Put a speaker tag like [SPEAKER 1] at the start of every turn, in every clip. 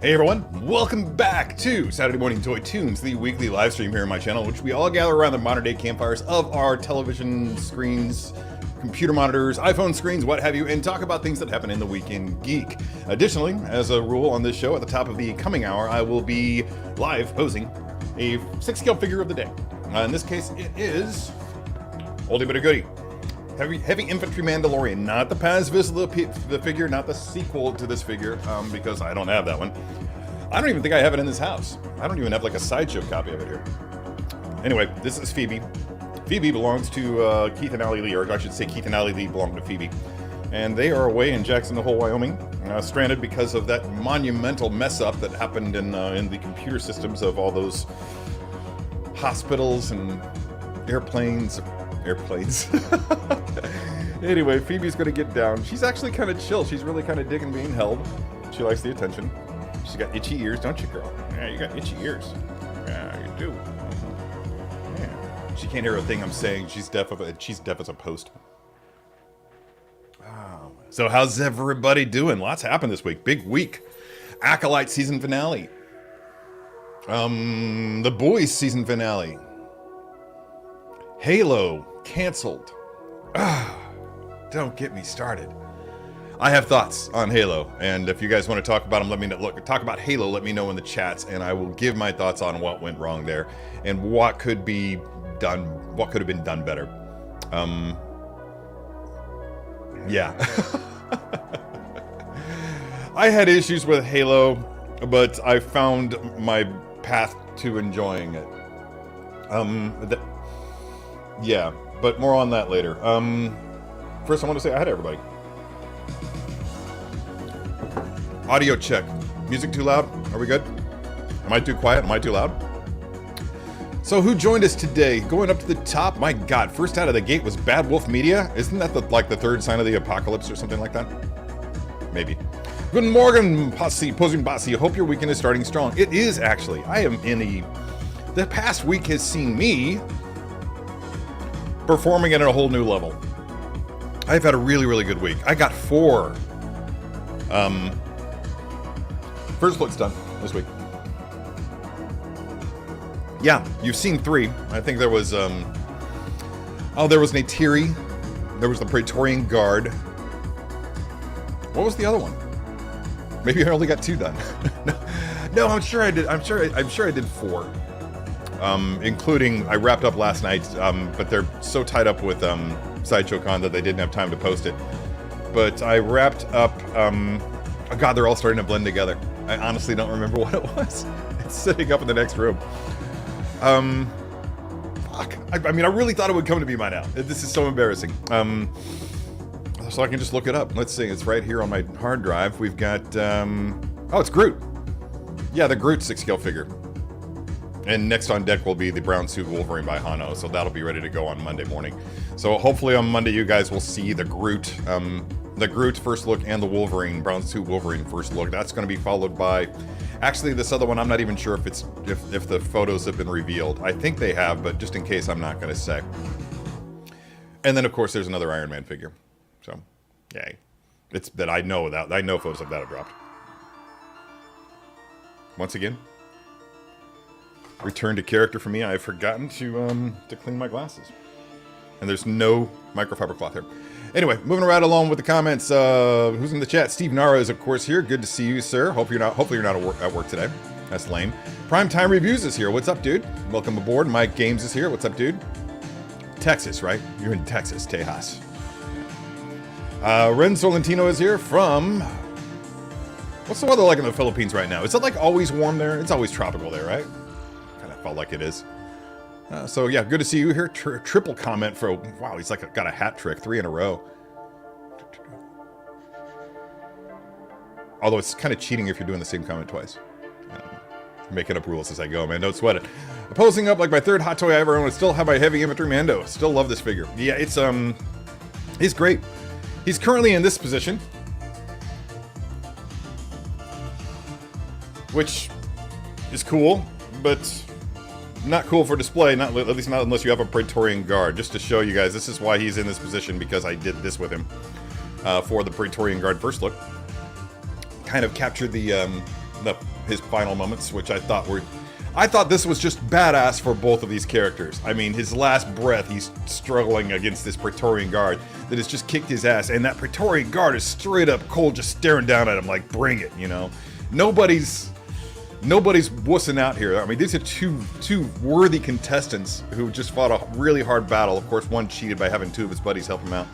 [SPEAKER 1] Hey everyone, welcome back to Saturday Morning Toy Tunes, the weekly live stream here on my channel, which we all gather around the modern day campfires of our television screens, computer monitors, iPhone screens, what have you, and talk about things that happen in the week in Geek. Additionally, as a rule on this show, at the top of the coming hour, I will be live posing a 6-scale figure of the day. In this case, it is oldie but a goodie. Heavy Infantry Mandalorian, not the Paz Viszla the figure, not the sequel to this figure, because I don't have that one. I don't even think I have it in this house. I don't even have like a sideshow copy of it here. Anyway, this is Phoebe. Phoebe belongs to Keith and Allie Lee, or I should say Keith and Allie Lee belong to Phoebe. And they are away in Jackson Hole, Wyoming, stranded because of that monumental mess up that happened in the computer systems of all those hospitals and airplanes. Anyway, Phoebe's gonna get down. She's actually kind of chill. She's really kind of digging being held. She likes the attention. She's got itchy ears, don't you, girl? Yeah, you got itchy ears. Yeah, you do. Yeah. She can't hear a thing I'm saying. She's deaf as a post. Oh. So how's everybody doing? Lots happened this week. Big week. Acolyte season finale. The Boys season finale. Halo canceled. Don't get me started. I have thoughts on Halo, and if you guys want to talk about them, let me know. Talk about Halo, let me know in the chats, and I will give my thoughts on what went wrong there and what could be done, what could have been done better. Yeah. I had issues with Halo, but I found my path to enjoying it. Yeah, but more on that later. First I want to say hi to everybody. Audio check. Music too loud? Are we good? Am I too quiet? Am I too loud? So who joined us today? Going up to the top, my god, first out of the gate was Bad Wolf Media. Isn't that like the third sign of the apocalypse or something like that? Maybe. Good morning, Posse, Posing Bossy. I hope your weekend is starting strong. It is actually. I am in the past week has seen me performing at a whole new level. I've had a really, really good week. I got 4 first looks done this week. Yeah, you've seen 3. I think there was there was an Atiri, there was the Praetorian Guard. What was the other one? Maybe I only got 2 done. No, I'm sure I did. I'm sure I did 4. Including, I wrapped up last night, but they're so tied up with Sideshow Con that they didn't have time to post it. But I wrapped up, oh god, they're all starting to blend together. I honestly don't remember what it was. It's sitting up in the next room. Fuck. I mean, I really thought it would come to me by now. This is so embarrassing. So I can just look it up. Let's see, it's right here on my hard drive. We've got, oh, it's Groot. Yeah, the Groot 6-scale figure. And next on deck will be the Brown Suit Wolverine by Hano, so that'll be ready to go on Monday morning. So hopefully on Monday you guys will see the Groot first look and the Wolverine, Brown Suit Wolverine first look. That's going to be followed by, actually this other one, I'm not even sure if the photos have been revealed. I think they have, but just in case, I'm not going to say. And then of course there's another Iron Man figure. So, yay. It's that I know photos of that have dropped. Once again, return to character for me. I've forgotten to clean my glasses, and there's no microfiber cloth here. Anyway, moving right along with the comments. Who's in the chat? Steve Nara is of course here. Good to see you, sir. Hopefully you're not at work today. That's lame. Primetime Reviews is here. What's up, dude? Welcome aboard. Mike Games is here. What's up, dude? Texas, right? You're in Texas, Tejas. Ren Solentino is here from. What's the weather like in the Philippines right now? Is it like always warm there? It's always tropical there, right? Felt like it is. So yeah, good to see you here. Triple comment for, wow, he's like got a hat trick, 3 in a row. Although it's kind of cheating if you're doing the same comment twice. Making up rules as I go, man. Don't sweat it. Posing up like my 3rd hot toy I ever owned. I still have my Heavy Infantry Mando. Still love this figure. Yeah, he's great. He's currently in this position, which is cool, but not cool for display, at least not unless you have a Praetorian Guard. Just to show you guys, this is why he's in this position, because I did this with him for the Praetorian Guard first look. Kind of captured the his final moments, which I thought this was just badass for both of these characters. I mean, his last breath, he's struggling against this Praetorian guard that has just kicked his ass, and that Praetorian guard is straight up cold, just staring down at him like, bring it, you know? Nobody's wussing out here. I mean, these are two worthy contestants who just fought a really hard battle. Of course, one cheated by having two of his buddies help him out.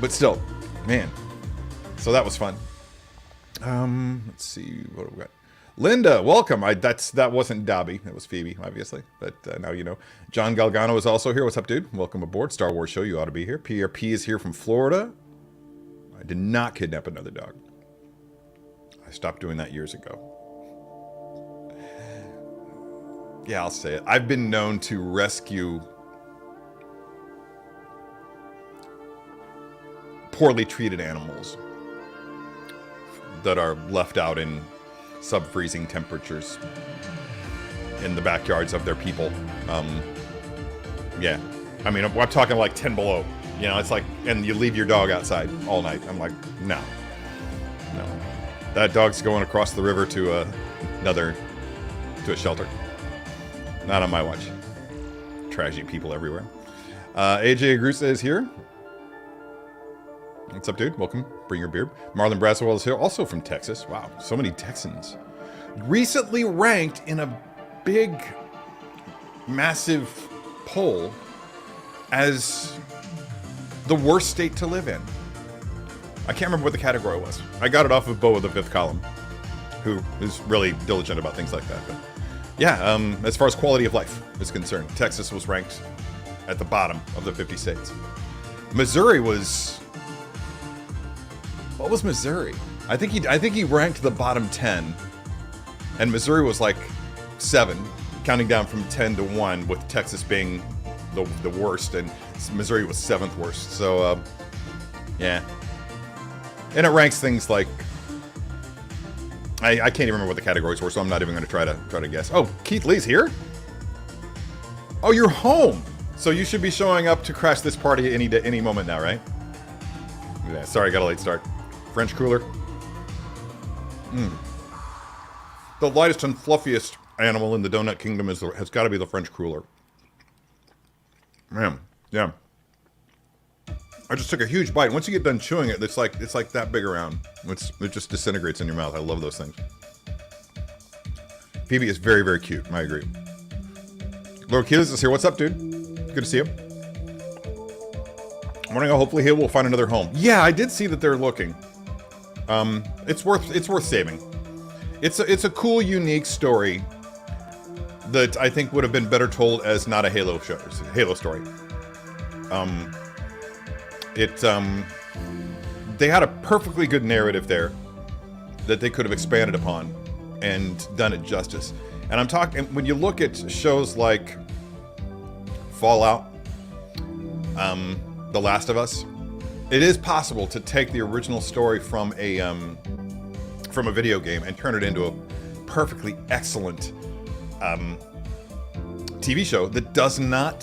[SPEAKER 1] But still, man. So that was fun. Let's see, what have we got? Linda, welcome. That wasn't Dobby. That was Phoebe, obviously. But now you know. John Galgano is also here. What's up, dude? Welcome aboard. Star Wars Show. You ought to be here. Pierre P is here from Florida. I did not kidnap another dog. I stopped doing that years ago. Yeah, I'll say it. I've been known to rescue poorly treated animals that are left out in sub-freezing temperatures in the backyards of their people. Yeah. I mean, I'm talking like 10 below. You know, it's like, and you leave your dog outside all night. I'm like, no. That dog's going across the river to a shelter. Not on my watch. Trashy people everywhere. AJ Agrusa is here. What's up, dude? Welcome. Bring your beard. Marlon Braswell is here, also from Texas. Wow, so many Texans. Recently ranked in a big, massive poll as the worst state to live in. I can't remember what the category was. I got it off of Bo of the Fifth Column, who is really diligent about things like that. But yeah, as far as quality of life is concerned, Texas was ranked at the bottom of the 50 states. Missouri was... What was Missouri? I think he ranked the bottom 10, and Missouri was like 7, counting down from 10 to 1, with Texas being the worst, and Missouri was 7th worst. So, yeah. And it ranks things like... I can't even remember what the categories were, so I'm not even going to try to guess. Oh, Keith Lee's here? Oh, you're home! So you should be showing up to crash this party any moment now, right? Yeah, sorry, I got a late start. French cooler. The lightest and fluffiest animal in the donut kingdom has got to be the French cooler. Man, yeah. I just took a huge bite. Once you get done chewing it, it's like that big around. It just disintegrates in your mouth. I love those things. Phoebe is very, very cute. I agree. Lord Quiles is here. What's up, dude? Good to see you. Morning. Hopefully he will find another home. Yeah, I did see that they're looking. It's worth saving. It's a cool, unique story that I think would have been better told as not a Halo show, Halo story. They had a perfectly good narrative there that they could have expanded upon and done it justice. And I'm talking, when you look at shows like Fallout, The Last of Us, it is possible to take the original story from a video game and turn it into a perfectly excellent TV show that does not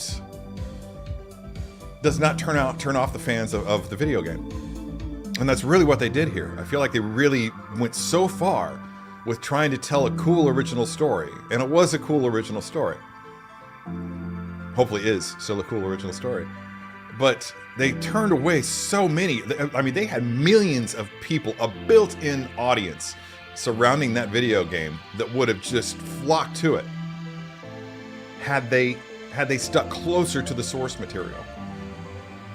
[SPEAKER 1] turn off the fans of the video game. And that's really what they did here. I feel like they really went so far with trying to tell a cool original story. And it was a cool original story. Hopefully is still a cool original story. But they turned away so many. I mean, they had millions of people, a built-in audience surrounding that video game that would have just flocked to it had they stuck closer to the source material.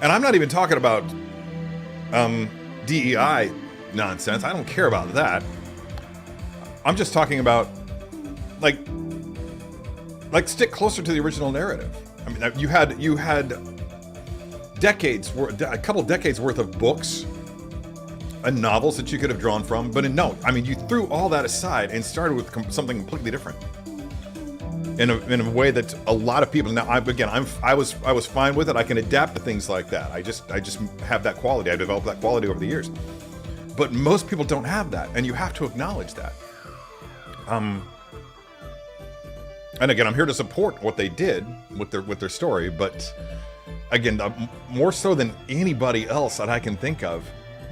[SPEAKER 1] And I'm not even talking about DEI nonsense. I don't care about that. I'm just talking about like stick closer to the original narrative. I mean, you had a couple decades worth of books and novels that you could have drawn from, but you threw all that aside and started with something completely different. In a way that a lot of people now. I was fine with it. I can adapt to things like that. I just have that quality. I developed that quality over the years. But most people don't have that, and you have to acknowledge that. And again, I'm here to support what they did with their story. But again, more so than anybody else that I can think of,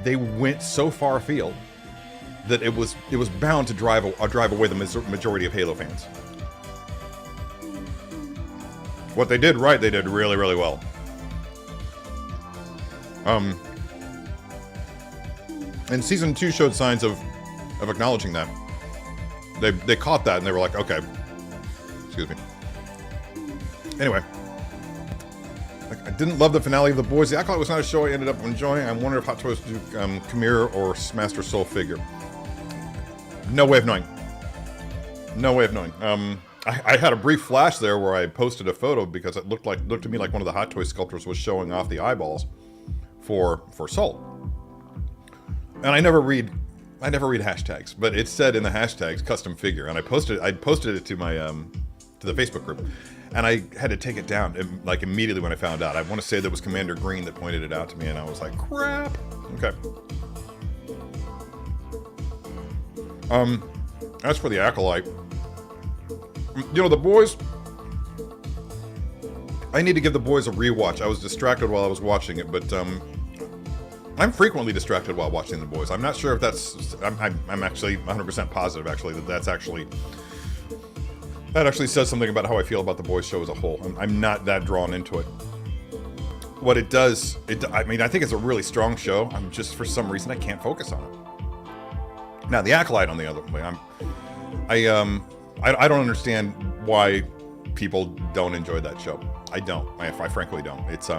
[SPEAKER 1] they went so far afield that it was bound to drive away the majority of Halo fans. What they did right, they did really, really well. And Season 2 showed signs of acknowledging that. They caught that and they were like, okay. Excuse me. Anyway. I didn't love the finale of The Boys. The Acolyte was not a show I ended up enjoying. I wonder if Hot Toys do Chimera or Master Soul figure. No way of knowing. No way of knowing. I had a brief flash there where I posted a photo because it looked to me like one of the Hot Toys sculptors was showing off the eyeballs for Soul. And I never read hashtags, but it said in the hashtags custom figure, and I posted it to my to the Facebook group, and I had to take it down like immediately when I found out. I want to say that was Commander Green that pointed it out to me, and I was like, crap. Okay. As for the Acolyte, you know, The Boys, I need to give The Boys a rewatch. I was distracted while I was watching it, but I'm frequently distracted while watching The Boys. I'm not sure if that's... I'm actually 100% positive, actually, that actually says something about how I feel about The Boys show as a whole. I'm not that drawn into it. What it does... I mean, I think it's a really strong show. I'm just, for some reason, I can't focus on it. Now, The Acolyte, on the other way, I don't understand why people don't enjoy that show. I don't. I frankly don't. It's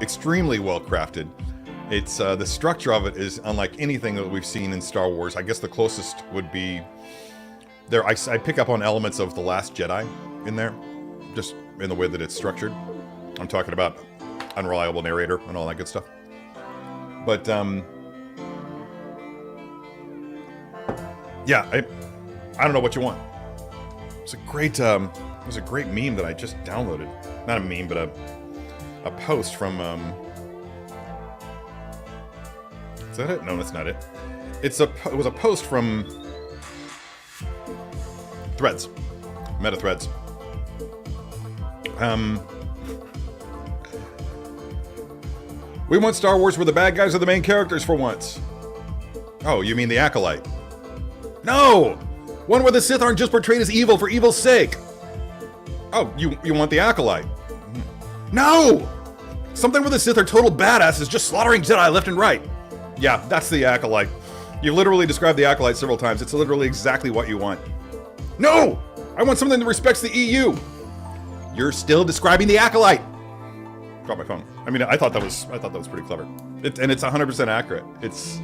[SPEAKER 1] extremely well crafted. It's the structure of it is unlike anything that we've seen in Star Wars. I guess the closest would be there. I pick up on elements of The Last Jedi in there, just in the way that it's structured. I'm talking about unreliable narrator and all that good stuff. But yeah, I don't know what you want. It's a great meme that I just downloaded. Not a meme, but a post from is that it? No, that's not it. It was a post from Threads, Meta Threads. We want Star Wars where the bad guys are the main characters for once. Oh, you mean the Acolyte? No! One where the Sith aren't just portrayed as evil for evil's sake. Oh, you want the Acolyte? No! Something where the Sith are total badasses just slaughtering Jedi left and right. Yeah, that's the Acolyte. You literally described the Acolyte several times. It's literally exactly what you want. No! I want something that respects the EU. You're still describing the Acolyte. Drop my phone. I mean, I thought that was pretty clever. And it's 100% accurate. It's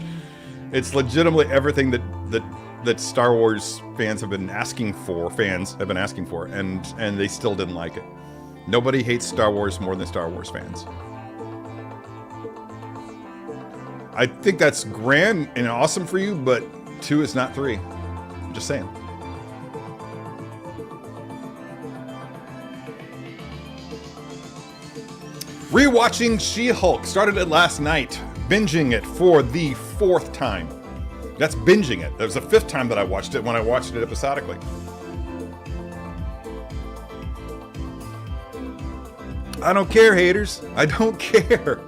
[SPEAKER 1] legitimately everything that Star Wars fans have been asking for. And they still didn't like it. Nobody hates Star Wars more than Star Wars fans. I think that's grand and awesome for you, but 2 is not 3. I'm just saying. Rewatching She-Hulk. Started it last night. Binging it for the 4th time. That's binging it. There was the 5th time that I watched it when I watched it episodically. I don't care, haters. I don't care.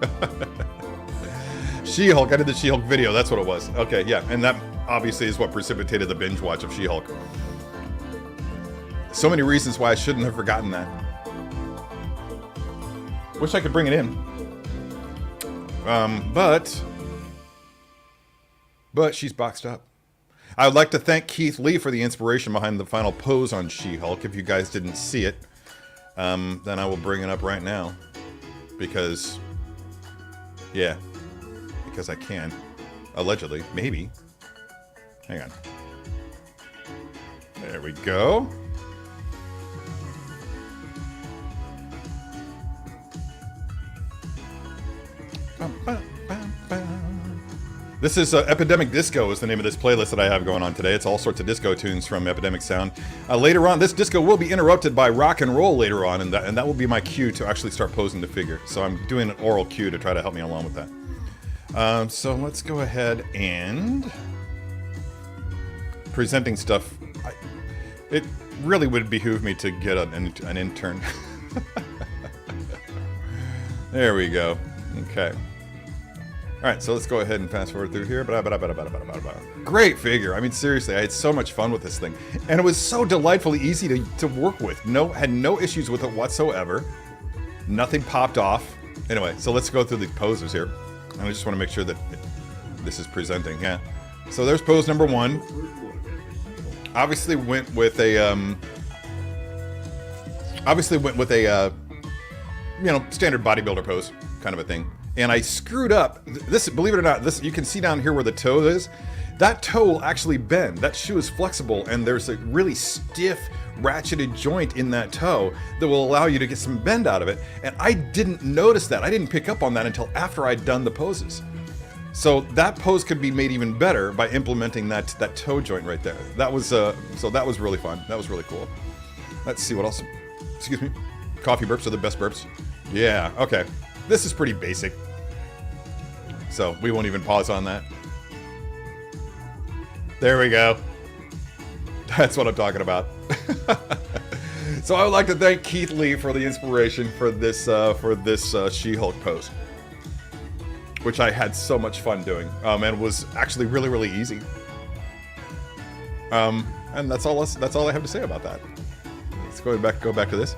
[SPEAKER 1] She-Hulk. I did the She-Hulk video. That's what it was. Okay, yeah. And that obviously is what precipitated the binge watch of She-Hulk. So many reasons why I shouldn't have forgotten that. Wish I could bring it in. But she's boxed up. I would like to thank Keith Lee for the inspiration behind the final pose on She-Hulk. If you guys didn't see it, then I will bring it up right now. Because I can. Allegedly. Maybe. Hang on. There we go. This is Epidemic Disco is the name of this playlist that I have going on today. It's all sorts of disco tunes from Epidemic Sound. Later on, this disco will be interrupted by rock and roll later on, and that will be my cue to actually start posing the figure. So I'm doing an oral cue to try to help me along with that. So let's go ahead and presenting stuff. It really would behoove me to get an intern. There we go. Okay. All right, so let's go ahead and fast forward through here. Great figure. I mean, seriously, I had so much fun with this thing. And it was so delightfully easy to work with. Had no issues with it whatsoever. Nothing popped off. Anyway, so let's go through the poses here. And I just want to make sure that this is presenting. Yeah. So there's pose number 1. Obviously went with a standard bodybuilder pose kind of a thing. And I screwed up this, believe it or not, this, you can see down here where the toe is. That toe will actually bend. That shoe is flexible, and there's a really stiff, ratcheted joint in that toe that will allow you to get some bend out of it. And I didn't notice that. I didn't pick up on that until after I'd done the poses. So that pose could be made even better by implementing that toe joint right there. That was so that was really fun. That was really cool. Let's see what else. Excuse me. Coffee burps are the best burps. Yeah. Okay. This is pretty basic, so we won't even pause on that. There we go. That's what I'm talking about. So I would like to thank Keith Lee for the inspiration for this She-Hulk pose, which I had so much fun doing, and was actually really, really easy. And that's all I have to say about that. Let's go back to this.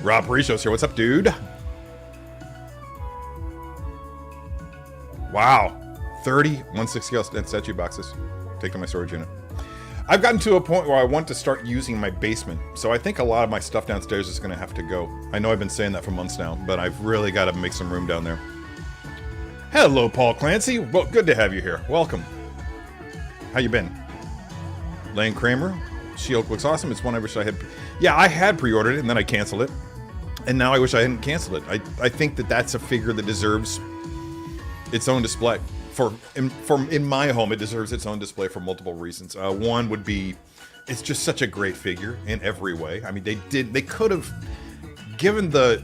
[SPEAKER 1] Rob Perisho's here. What's up, dude? Wow, 30 1/6 statue boxes. Take to my storage unit. I've gotten to a point where I want to start using my basement, so I think a lot of my stuff downstairs is going to have to go. I know I've been saying that for months now, but I've really got to make some room down there. Hello, Paul Clancy. Well, good to have you here. Welcome. How you been? Lane Kramer. She-Hulk looks awesome. It's one I wish I had. Yeah, I had pre-ordered it and then I canceled it, and now I wish I hadn't canceled it. I think that's a figure that deserves its own display. In my home, it deserves its own display for multiple reasons. One would be, it's just such a great figure in every way. I mean, they could have given the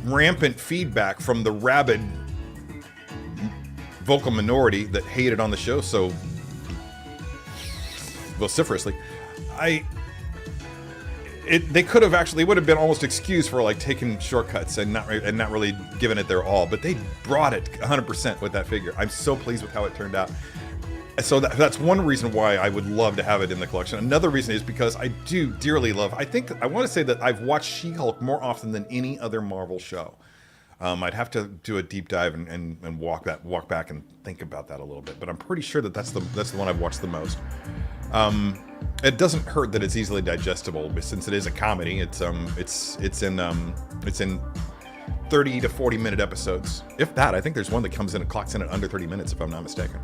[SPEAKER 1] rampant feedback from the rabid vocal minority that hated on the show so vociferously. They could have actually, it would have been almost excused for like taking shortcuts and not really giving it their all, but they brought it 100% with that figure. I'm so pleased with how it turned out. So that's one reason why I would love to have it in the collection. Another reason is because I do dearly love, I want to say that I've watched She-Hulk more often than any other Marvel show. I'd have to do a deep dive and walk back and think about that a little bit, but I'm pretty sure that that's the one I've watched the most. It doesn't hurt that it's easily digestible, but since it is a comedy, it's in 30 to 40 minute episodes, if that. I think there's one that comes in and clocks in at under 30 minutes, if I'm not mistaken.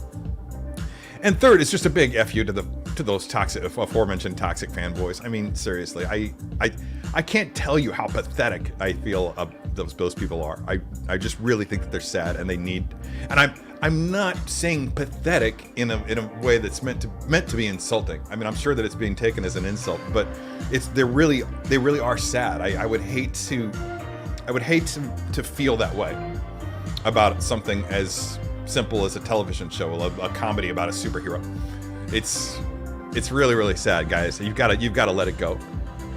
[SPEAKER 1] And third, it's just a big F you to those aforementioned toxic fanboys. I mean, seriously, I can't tell you how pathetic I feel those people are. I just really think that they're sad and they need. And I'm not saying pathetic in a way that's meant to be insulting. I mean, I'm sure that it's being taken as an insult, but they really are sad. I would hate to feel that way about something as simple as a television show, a comedy about a superhero. It's really, really sad, guys. You've got to let it go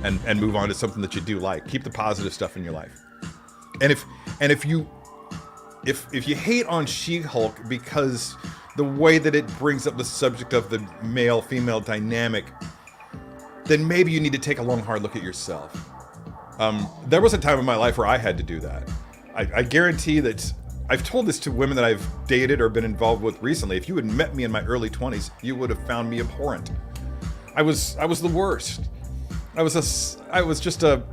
[SPEAKER 1] and move on to something that you do like. Keep the positive stuff in your life. And if you hate on She-Hulk because the way that it brings up the subject of the male-female dynamic, then maybe you need to take a long, hard look at yourself. There was a time in my life where I had to do that. I guarantee that I've told this to women that I've dated or been involved with recently. If you had met me in my early 20s, you would have found me abhorrent. I was the worst. I was just a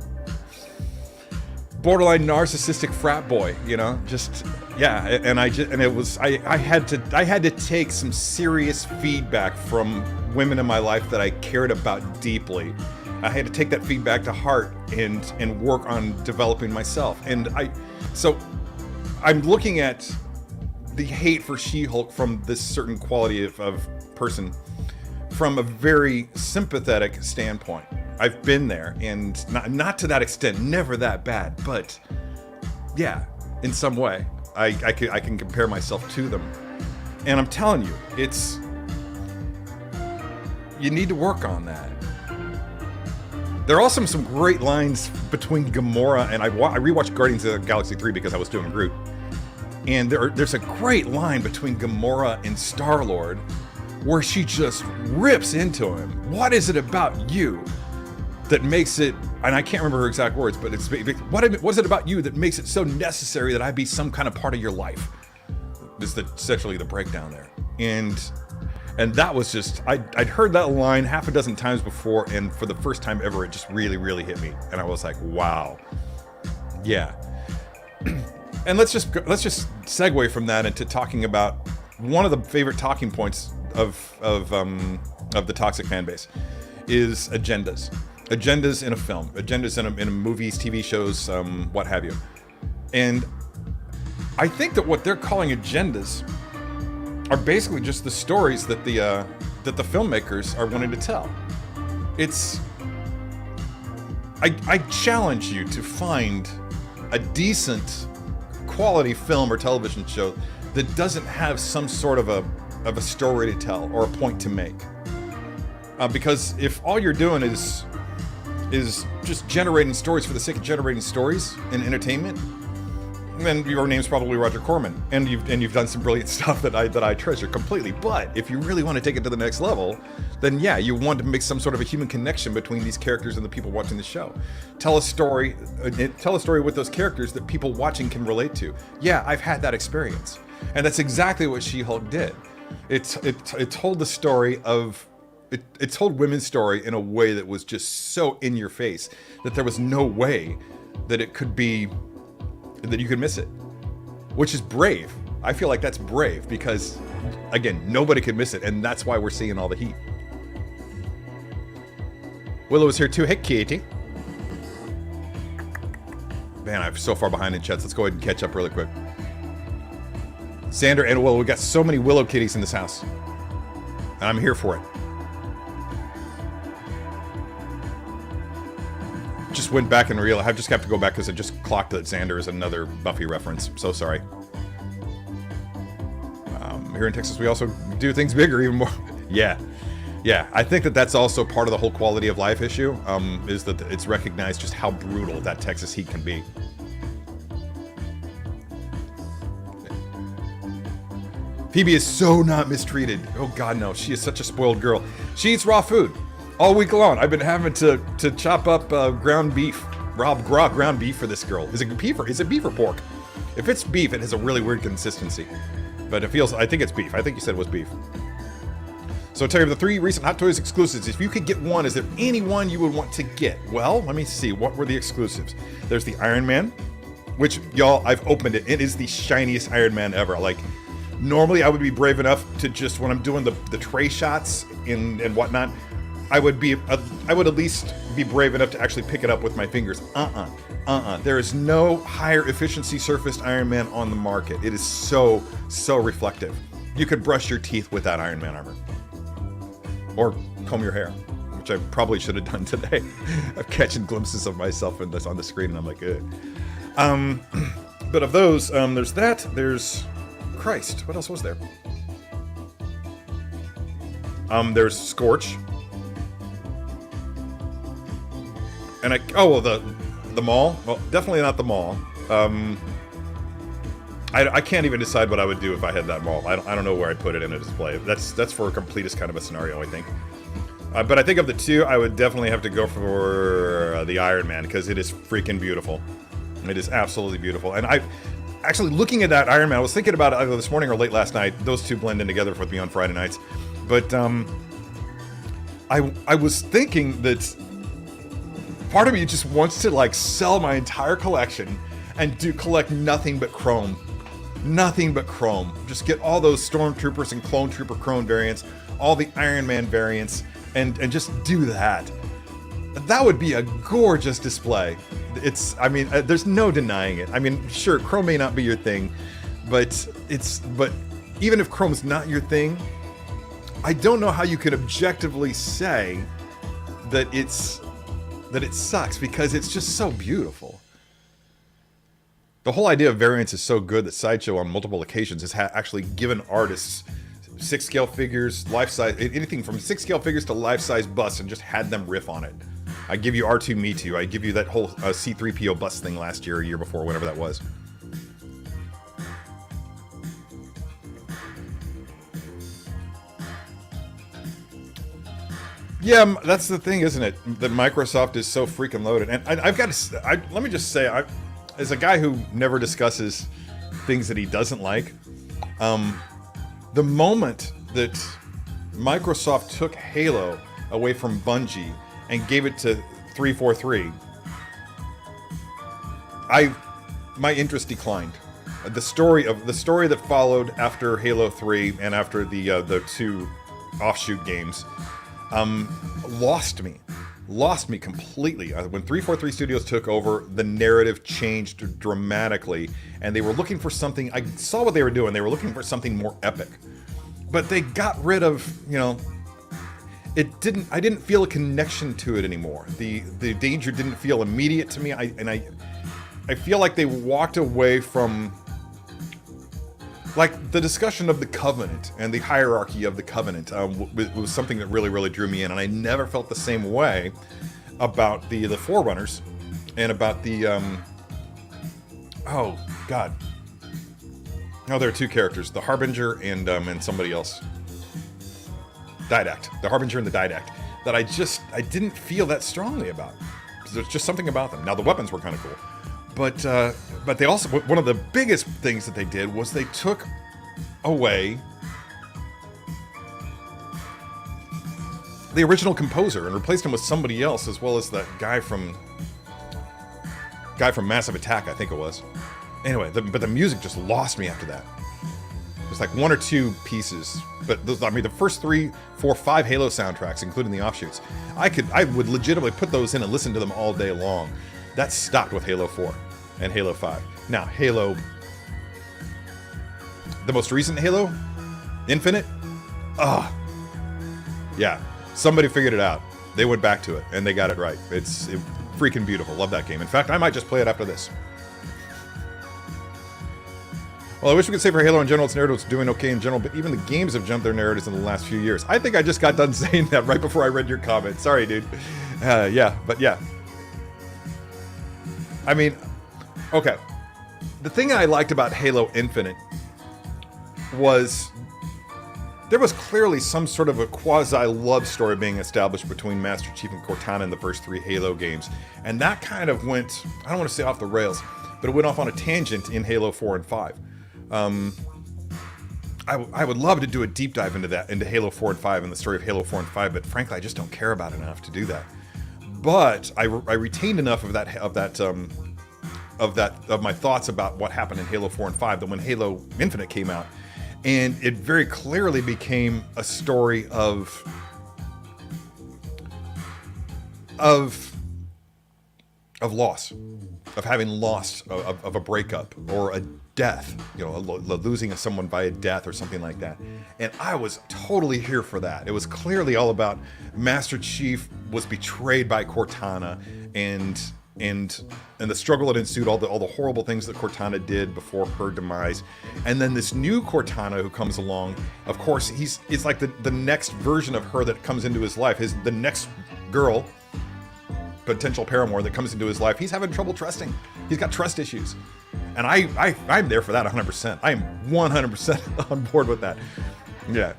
[SPEAKER 1] borderline narcissistic frat boy, you know, just, yeah. And I had to take some serious feedback from women in my life that I cared about deeply. I had to take that feedback to heart and work on developing myself. And I'm looking at the hate for She-Hulk from this certain quality of person from a very sympathetic standpoint. I've been there, and not to that extent, never that bad, but yeah, in some way, I can compare myself to them. And I'm telling you, you need to work on that. There are also some great lines between Gamora and I rewatched Guardians of the Galaxy 3 because I was doing Groot. And there's a great line between Gamora and Star-Lord where she just rips into him. What is it about you that makes it, and I can't remember her exact words, but it's, what is it about you that makes it so necessary that I be some kind of part of your life? Is essentially the breakdown there. And that was just, I'd heard that line half a dozen times before, and for the first time ever, it just really, really hit me. And I was like, wow. Yeah. And let's just segue from that into talking about one of the favorite talking points of the toxic fan base is agendas. Agendas in a film, agendas in movies, TV shows, what have you. And I think that what they're calling agendas are basically just the stories that the filmmakers are wanting to tell. I challenge you to find a decent quality film or television show that doesn't have some sort of a story to tell or a point to make. Because if all you're doing is just generating stories for the sake of generating stories and entertainment, then your name's probably Roger Corman, and you've done some brilliant stuff that I treasure completely. But if you really want to take it to the next level, then yeah, you want to make some sort of a human connection between these characters and the people watching the show. Tell a story with those characters that people watching can relate to. Yeah, I've had that experience, and that's exactly what She-Hulk did. It told the story of. It told women's story in a way that was just so in your face that there was no way that it could be, that you could miss it, which is brave. I feel like that's brave because, again, nobody could miss it, and that's why we're seeing all the heat. Willow is here too. Hey, Katie. Man, I'm so far behind in chats. Let's go ahead and catch up really quick. Sander and Willow, we got so many Willow kitties in this house, and I'm here for it. Just went back and realized, I just have to go back because I just clocked that Xander is another Buffy reference. So sorry. Here in Texas, we also do things bigger, even more. Yeah. I think that's also part of the whole quality of life issue, is that it's recognized just how brutal that Texas heat can be. Phoebe is so not mistreated. Oh God, no. She is such a spoiled girl. She eats raw food. All week long, I've been having to chop up ground beef, raw ground beef for this girl. Is it beef or pork? If it's beef, it has a really weird consistency. But I think it's beef. I think you said it was beef. So Terry, of the 3 recent Hot Toys exclusives, if you could get one, is there any one you would want to get? Well, let me see. What were the exclusives? There's the Iron Man, which, y'all, I've opened it. It is the shiniest Iron Man ever. Like, normally I would be brave enough to just, when I'm doing the tray shots and whatnot, I would at least be brave enough to actually pick it up with my fingers. There is no higher efficiency surfaced Iron Man on the market. It is so reflective. You could brush your teeth with that Iron Man armor. Or comb your hair, which I probably should have done today. I'm catching glimpses of myself on the screen and I'm like, ugh. But of those, there's that, there's Christ. What else was there? There's Scorch. And the Maul? Well, definitely not the Maul. I can't even decide what I would do if I had that Maul. I don't know where I'd put it in a display. That's for a completist kind of a scenario, I think. But I think of the 2, I would definitely have to go for the Iron Man, because it is freaking beautiful. It is absolutely beautiful. And actually looking at that Iron Man, I was thinking about it either this morning or late last night. Those 2 blend in together with me on Friday nights. But I was thinking that part of me just wants to like sell my entire collection and collect nothing but chrome. Nothing but chrome. Just get all those Stormtroopers and Clone Trooper chrome variants, all the Iron Man variants, and just do that. That would be a gorgeous display. There's no denying it. I mean, sure, chrome may not be your thing, but even if chrome's not your thing, I don't know how you could objectively say that it sucks, because it's just so beautiful. The whole idea of variants is so good that Sideshow on multiple occasions has actually given artists 6-scale figures, life-size, anything from 6-scale figures to life-size busts, and just had them riff on it. I give you R2 Me Too. I give you that whole C-3PO bust thing last year or year before, whatever that was. Yeah, that's the thing, isn't it? That Microsoft is so freaking loaded. And I've got to, let me just say, as a guy who never discusses things that he doesn't like, the moment that Microsoft took Halo away from Bungie and gave it to 343, my interest declined. The story that followed after Halo 3 and after the two offshoot games lost me completely. When 343 Studios took over, the narrative changed dramatically, and they were looking for something. I saw what they were doing. They were looking for something more epic, but they got rid of, I didn't feel a connection to it anymore. The danger didn't feel immediate to me. I feel like they walked away from, like, the discussion of the Covenant and the hierarchy of the Covenant was something that really, really drew me in, and I never felt the same way about the Forerunners and about the oh god, no, there are two characters, the Harbinger and somebody else, Didact, the Harbinger and the Didact, that I didn't feel that strongly about. There's just something about them. Now the weapons were kind of cool. But they also, one of the biggest things that they did was they took away the original composer and replaced him with somebody else, as well as that guy from Massive Attack, I think it was. Anyway, but the music just lost me after that. There's like one or two pieces, but the first 3, 4, 5 Halo soundtracks, including the offshoots, I would legitimately put those in and listen to them all day long. That stopped with Halo 4 and Halo 5. Now, Halo, the most recent Halo, Infinite, yeah, somebody figured it out. They went back to it, and they got it right. It's freaking beautiful. Love that game. In fact, I might just play it after this. Well, I wish we could say for Halo in general, its narrative's doing okay in general, but even the games have jumped their narratives in the last few years. I think I just got done saying that right before I read your comment. Sorry, dude. Yeah. I mean, okay. The thing I liked about Halo Infinite was there was clearly some sort of a quasi-love story being established between Master Chief and Cortana in the first 3 Halo games. And that kind of went, I don't want to say off the rails, but it went off on a tangent in Halo 4 and 5. I would love to do a deep dive into Halo 4 and 5 and the story of Halo 4 and 5, but frankly, I just don't care about it enough to do that. But I retained enough of my thoughts about what happened in Halo 4 and 5 that when Halo Infinite came out, and it very clearly became a story of loss, of having lost, of a breakup or a death, losing someone by a death or something like that. And I was totally here for that. It was clearly all about Master Chief was betrayed by Cortana, and the struggle that ensued, all the horrible things that Cortana did before her demise, and then this new Cortana who comes along. Of course, it's like the next version of her that comes into his life. The next girl, potential paramour that comes into his life. He's having trouble trusting. He's got trust issues, and I'm there for that 100%. I am 100% on board with that. Yeah,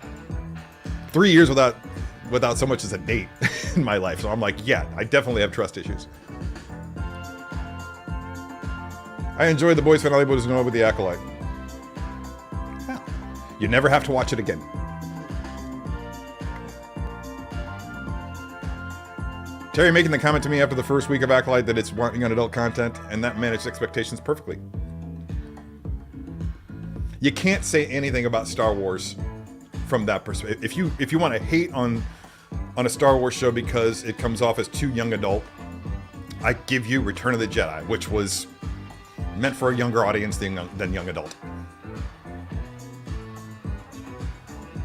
[SPEAKER 1] 3 years without so much as a date in my life, so I'm like, yeah, I definitely have trust issues. I enjoyed the boys' finale, but was annoyed with the Acolyte. Yeah. You never have to watch it again. Terry making the comment to me after the first week of Acolyte that it's wanting on adult content, and that managed expectations perfectly. You can't say anything about Star Wars from that perspective. If you want to hate on a Star Wars show because it comes off as too young adult, I give you Return of the Jedi, which was meant for a younger audience than young adult.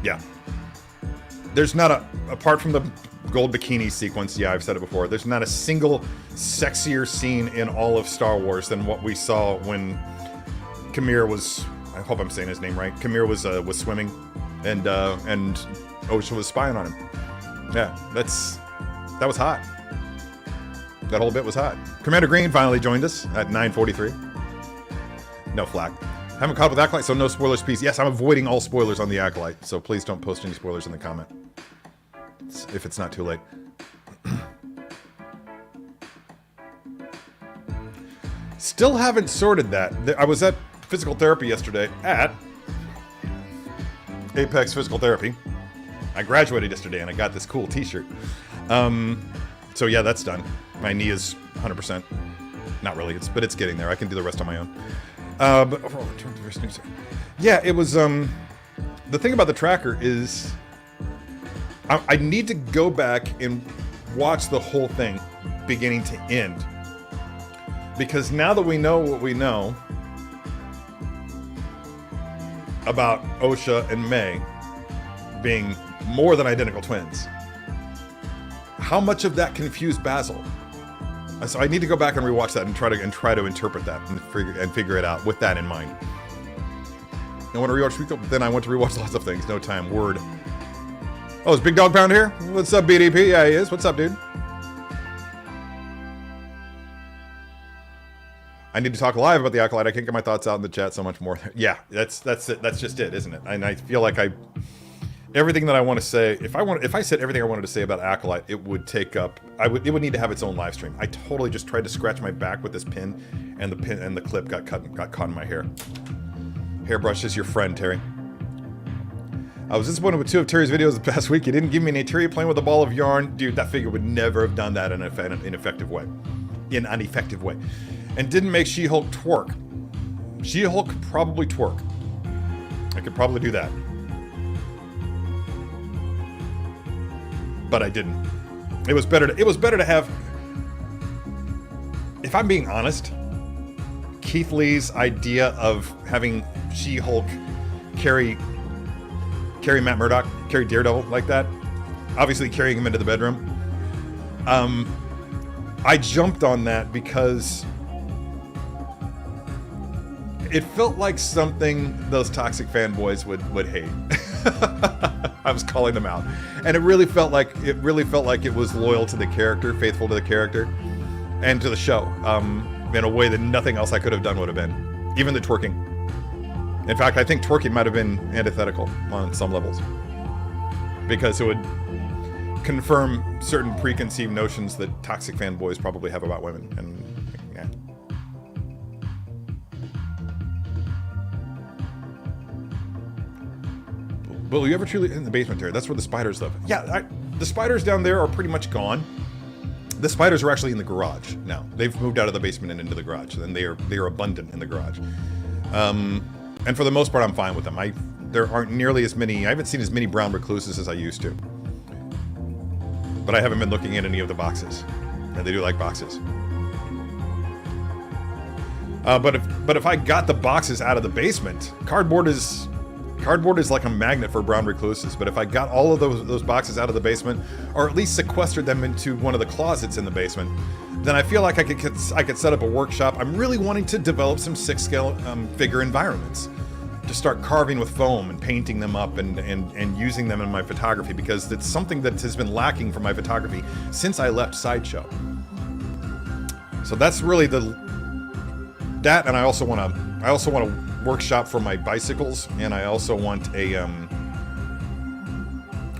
[SPEAKER 1] Yeah. There's not apart from the gold bikini sequence, yeah, I've said it before, there's not a single sexier scene in all of Star Wars than what we saw when Kumar was, I hope I'm saying his name right, Kumar was swimming and Osha was spying on him. Yeah, that was hot. That whole bit was hot. Commander Green finally joined us at 9:43. No flack. Haven't caught up with Acolyte, so no spoilers, please. Yes, I'm avoiding all spoilers on the Acolyte, so please don't post any spoilers in the comment. if it's not too late. Still haven't sorted that. I was at physical therapy yesterday at Apex Physical Therapy. I graduated yesterday and I got this cool t-shirt. So yeah, that's done. My knee is 100%. Not really, but it's getting there. I can do the rest on my own. Yeah, it was, the thing about the tracker is I need to go back and watch the whole thing beginning to end. Because now that we know what we know about Osha and May being more than identical twins, how much of that confused Basil? So I need to go back and rewatch that and try to interpret that and figure it out with that in mind. I want to rewatch Rico, then I want to rewatch lots of things. No time. Word. Oh, is Big Dog Pound here? What's up, BDP? Yeah, he is. What's up, dude? I need to talk live about the Acolyte. I can't get my thoughts out in the chat so much more. Yeah, that's it. That's just it, isn't it? And I feel like everything that I want to say, if I said everything I wanted to say about Acolyte, it would take up. It would need to have its own live stream. I totally just tried to scratch my back with this pin, and the clip got caught in my hair. Hairbrush is your friend, Terry. I was disappointed with 2 of Terry's videos the past week. He didn't give me an Terry playing with a ball of yarn. Dude, that figure would never have done that in an effective way. In an effective way. And didn't make She-Hulk twerk. She-Hulk could probably twerk. I could probably do that. But I didn't. It was better to have... If I'm being honest, Keith Lee's idea of having She-Hulk carry Matt Murdock, carry Daredevil like that, obviously carrying him into the bedroom. I jumped on that because it felt like something those toxic fanboys would hate. I was calling them out, and it really felt like it was loyal to the character, faithful to the character, and to the show, in a way that nothing else I could have done would have been, even the twerking. In fact, I think twerking might have been antithetical on some levels, because it would confirm certain preconceived notions that toxic fanboys probably have about women, and yeah. Will you ever truly in the basement there? That's where the spiders live. Yeah, the spiders down there are pretty much gone. The spiders are actually in the garage now. They've moved out of the basement and into the garage, and they are abundant in the garage. And for the most part, I'm fine with them. There aren't nearly as many. I haven't seen as many brown recluses as I used to. But I haven't been looking at any of the boxes, and they do like boxes. But if I got the boxes out of the basement, cardboard is like a magnet for brown recluses. But if I got all of those boxes out of the basement, or at least sequestered them into one of the closets in the basement, then I feel like I could set up a workshop. I'm really wanting to develop some 6-scale figure environments, to start carving with foam and painting them up and using them in my photography, because it's something that has been lacking from my photography since I left Sideshow. So that's really that, and I also want to workshop for my bicycles, and I also want a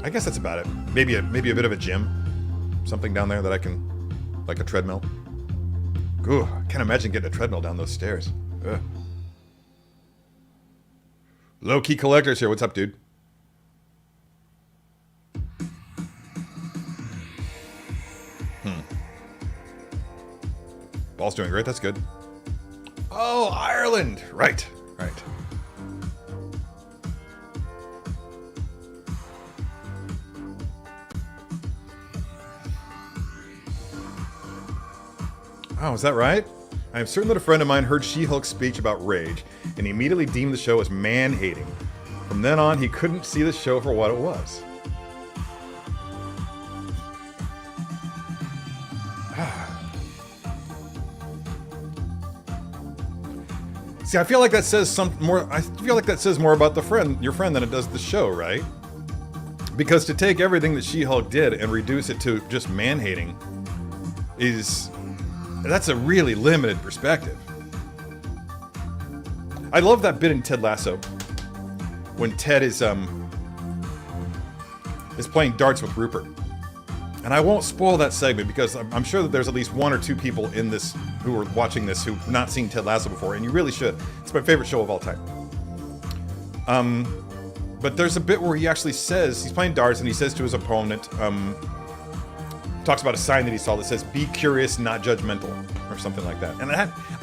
[SPEAKER 1] I guess that's about it. Maybe a bit of a gym, something down there that I can, like a treadmill. Ooh, I can't imagine getting a treadmill down those stairs. Ugh. Low-key collectors here. What's up, dude? Ball's doing great. That's good. Oh, Ireland. Right. Oh, is that right? I am certain that a friend of mine heard She-Hulk's speech about rage, and he immediately deemed the show as man-hating. From then on, he couldn't see the show for what it was. See, I feel like that says more. I feel like that says more about your friend, than it does the show, right? Because to take everything that She-Hulk did and reduce it to just man-hating that's a really limited perspective. I love that bit in Ted Lasso when Ted is playing darts with Rupert, And I won't spoil that segment because I'm sure that there's at least one or two people in this who are watching this who've not seen Ted Lasso before, and you really should. It's my favorite show of all time. But there's a bit where he actually says, he's playing darts, and he says to his opponent, talks about a sign that he saw that says, "Be curious, not judgmental," or something like that. And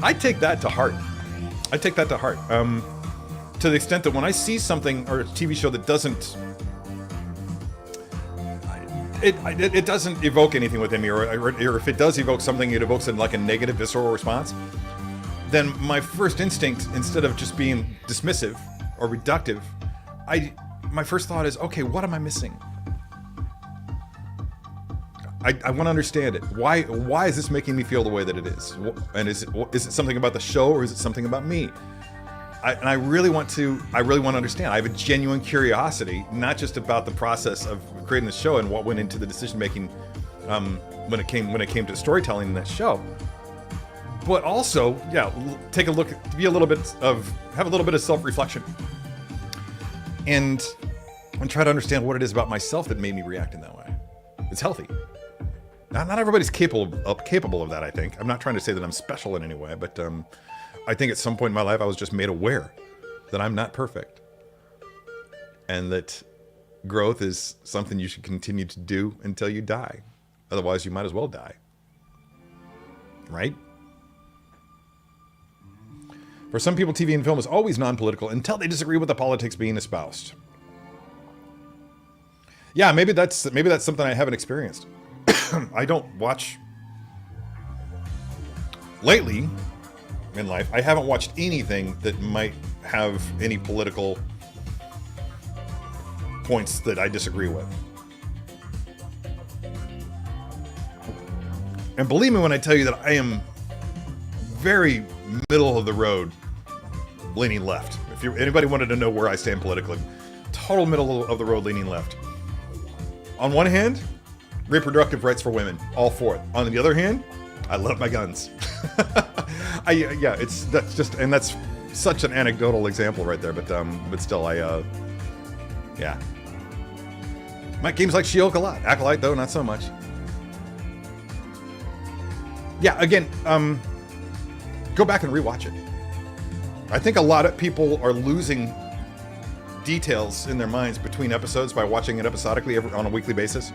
[SPEAKER 1] I take that to heart. I take that to heart. To the extent that when I see something or a TV show that doesn't, it doesn't evoke anything within me, or if it does evoke something, it evokes like a negative, visceral response, then my first instinct, instead of just being dismissive or reductive, my first thought is, okay, what am I missing? I want to understand it. Why is this making me feel the way that it is? And is it something about the show, or is it something about me? I really want to understand. I have a genuine curiosity, not just about the process of creating the show and what went into the decision making when it came to storytelling in that show, but also, take a look, have a little bit of self-reflection, and try to understand what it is about myself that made me react in that way. It's healthy. Not everybody's capable of that. I think. I'm not trying to say that I'm special in any way, but I think at some point in my life I was just made aware that I'm not perfect, and that growth is something you should continue to do until you die. Otherwise, you might as well die. Right? For some people, TV and film is always non-political until they disagree with the politics being espoused. Yeah, maybe that's something I haven't experienced. I don't watch lately in life. I haven't watched anything that might have any political points that I disagree with. And believe me when I tell you that I am very middle of the road, leaning left. If anybody wanted to know where I stand politically, total middle of the road, leaning left. On one hand, reproductive rights for women, all for it. On the other hand, I love my guns. That's such an anecdotal example right there, but still, yeah. My games like She-Hulk a lot. Acolyte though, not so much. Yeah, again, go back and rewatch it. I think a lot of people are losing details in their minds between episodes by watching it episodically on a weekly basis.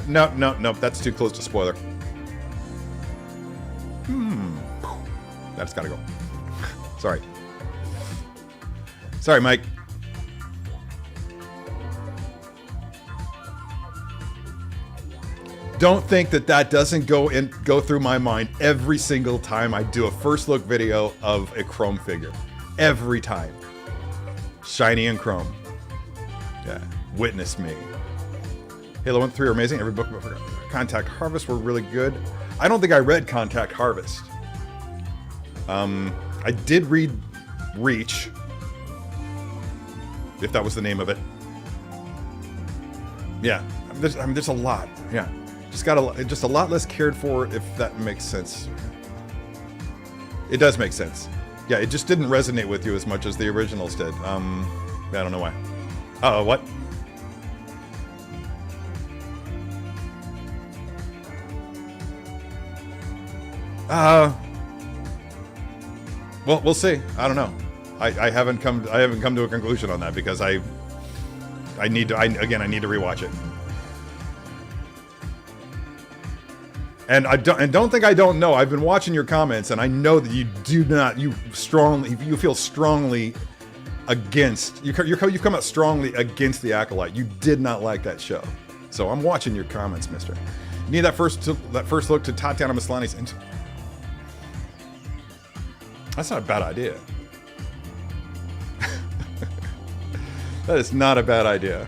[SPEAKER 1] No, that's too close to spoiler. That's gotta go. Sorry, Mike. Don't think that doesn't go through my mind every single time I do a first look video of a Chrome figure. Every time. Shiny and Chrome. Yeah, witness me. Halo 1 3 are amazing. Every book about Contact Harvest were really good. I don't think I read Contact Harvest. I did read Reach, if that was the name of it. Yeah, there's a lot. Yeah, just a lot less cared for, if that makes sense. It does make sense. Yeah, it just didn't resonate with you as much as the originals did. I don't know why. What? Well, we'll see. I don't know. I haven't come to a conclusion on that because I need to rewatch it. And don't think I don't know. I've been watching your comments, and I know that you feel strongly against. You've come out strongly against the Acolyte. You did not like that show. So I'm watching your comments, mister. You need that first look to Tatiana Maslany's. That's not a bad idea. That is not a bad idea.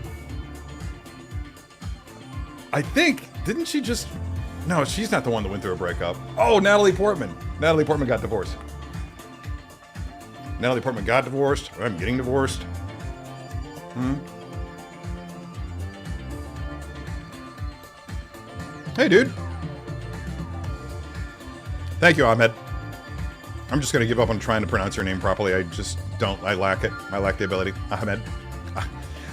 [SPEAKER 1] I think, didn't she just... No, she's not the one that went through a breakup. Oh, Natalie Portman. Natalie Portman got divorced. Natalie Portman got divorced. I'm getting divorced. Hey, dude. Thank you, Ahmed. I'm just going to give up on trying to pronounce your name properly. I just don't. I lack it. I lack the ability. Ahmed.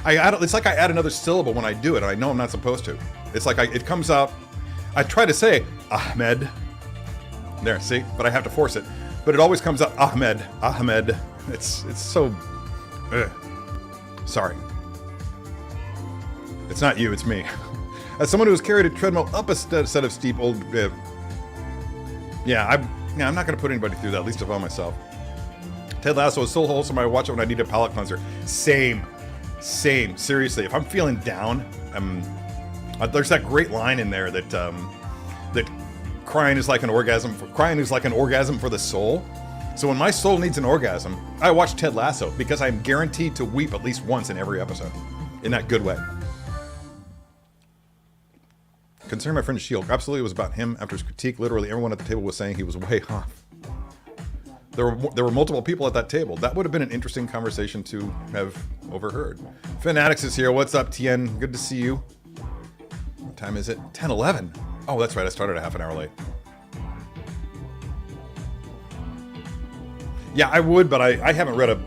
[SPEAKER 1] It's like I add another syllable when I do it, and I know I'm not supposed to. It's like it comes out. I try to say Ahmed. There, see, but I have to force it. But it always comes out Ahmed. It's so. Sorry. It's not you, it's me. As someone who has carried a treadmill up a set of steep old. I'm not going to put anybody through that. At least of all myself. Ted Lasso is so wholesome. I watch it when I need a palate cleanser. Same. Seriously, if I'm feeling down, there's that great line in there that that crying is like an orgasm. Crying is like an orgasm for the soul. So when my soul needs an orgasm, I watch Ted Lasso because I'm guaranteed to weep at least once in every episode, in that good way. Concerning my friend Shield, absolutely it was about him. After his critique, literally everyone at the table was saying he was way off. There were multiple people at that table. That would have been an interesting conversation to have overheard. Fanatics is here. What's up, Tien? Good to see you. What time is it? 10:11. Oh, that's right. I started a half an hour late. Yeah, I would, but I haven't read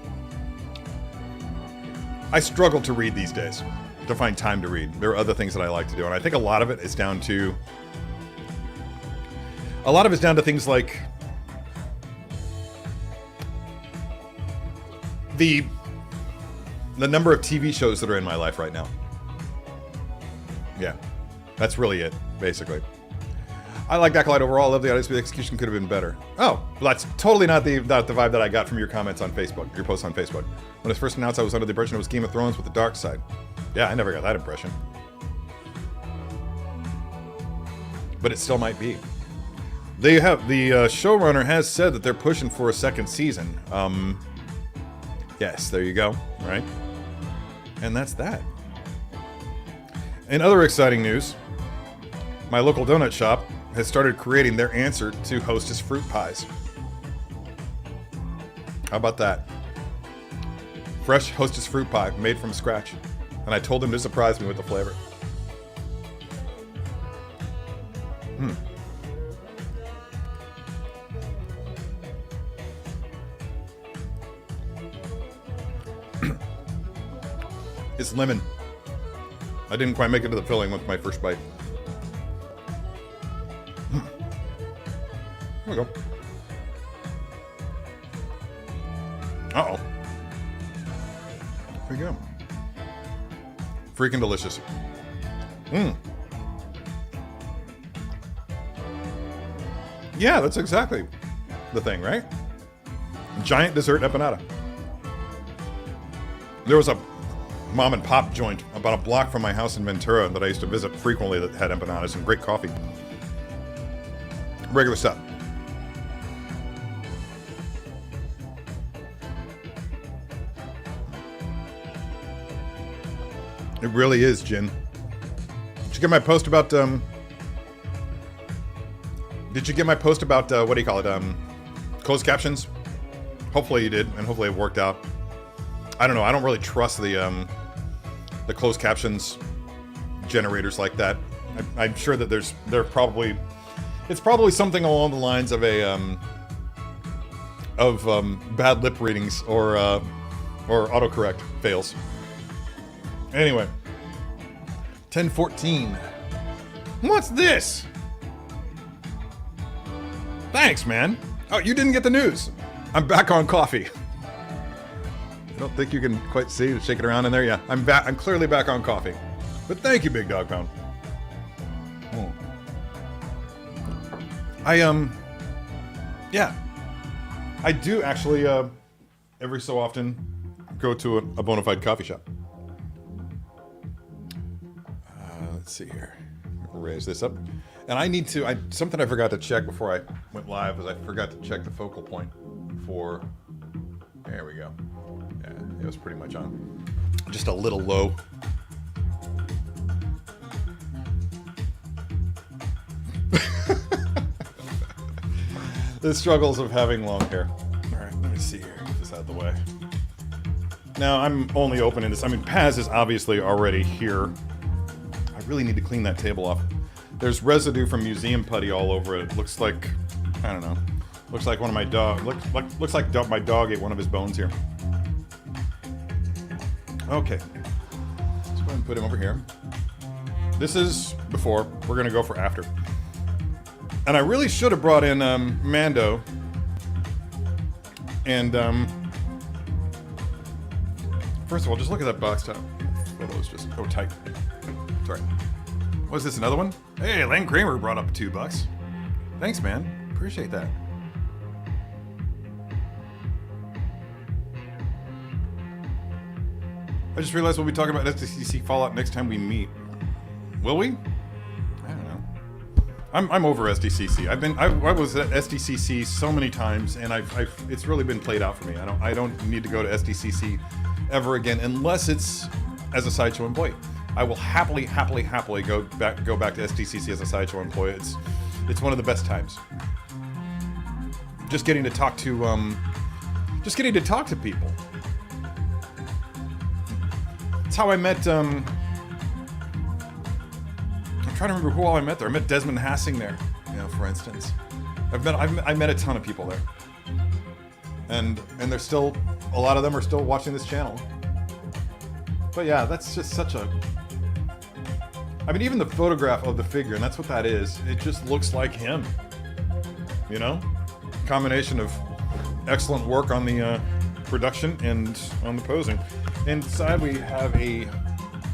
[SPEAKER 1] I struggle to read these days, to find time to read. There are other things that I like to do, and I think a lot of it is down to things like the number of TV shows that are in my life right now. Yeah, that's really it, basically. I like Acolyte overall. I love the audience, but the execution could have been better. Oh, well, that's totally not the vibe that I got from your comments on Facebook, your posts on Facebook. When it was first announced, I was under the impression it was Game of Thrones with the dark side. Yeah, I never got that impression. But it still might be. The showrunner has said that they're pushing for a second season. Yes, there you go, right? And that's that. In other exciting news, my local donut shop has started creating their answer to Hostess fruit pies. How about that? Fresh Hostess fruit pie made from scratch. And I told them to surprise me with the flavor. It's lemon. I didn't quite make it to the filling with my first bite. There we go. Uh-oh. There we go. Freaking delicious. Yeah, that's exactly the thing, right? Giant dessert empanada. There was a mom and pop joint about a block from my house in Ventura that I used to visit frequently that had empanadas and great coffee. Regular stuff. It really is, Jin. Did you get my post about what do you call it? Closed captions? Hopefully you did, and hopefully it worked out. I don't know. I don't really trust the closed captions generators like that. I'm sure that it's probably something along the lines of bad lip readings or autocorrect fails. Anyway, 10:14. What's this? Thanks, man. Oh, you didn't get the news. I'm back on coffee. I don't think you can quite see shake it around in there. Yeah, I'm back. I'm clearly back on coffee. But thank you, Big Dog Pound. Yeah, I do actually every so often go to a bona fide coffee shop. Let's see here. I'll raise this up. And I need to, something I forgot to check before I went live was I forgot to check the focal point for, there we go. Yeah, it was pretty much on. Just a little low. The struggles of having long hair. All right, let me see here. Get this out of the way. Now, I'm only opening this. I mean, Paz is obviously already here. I really need to clean that table off. There's residue from museum putty all over it. Looks like, I don't know. Looks like one of my dog. Looks like my dog ate one of his bones here. Okay. Put him over here. This is before. We're gonna go for after. And I really should have brought in Mando. And first of all, just look at that box top. Photo is just tight. Sorry. Was this another one? Hey, Lane Kramer brought up $2. Thanks, man. Appreciate that. I just realized we'll be talking about SDCC Fallout next time we meet. Will we? I don't know. I'm over SDCC. I was at SDCC so many times, and it's really been played out for me. I don't need to go to SDCC ever again unless it's as a Sideshow employee. I will happily go back to SDCC as a Sideshow employee. It's one of the best times. Just getting to talk to people. That's how I met. I'm trying to remember who all I met there. I met Desmond Hassing there, for instance. I met a ton of people there, and there's still a lot of them are still watching this channel. But yeah, that's just such a. I mean, even the photograph of the figure, and that's what that is. It just looks like him. Combination of excellent work on the production and on the posing. Inside we have a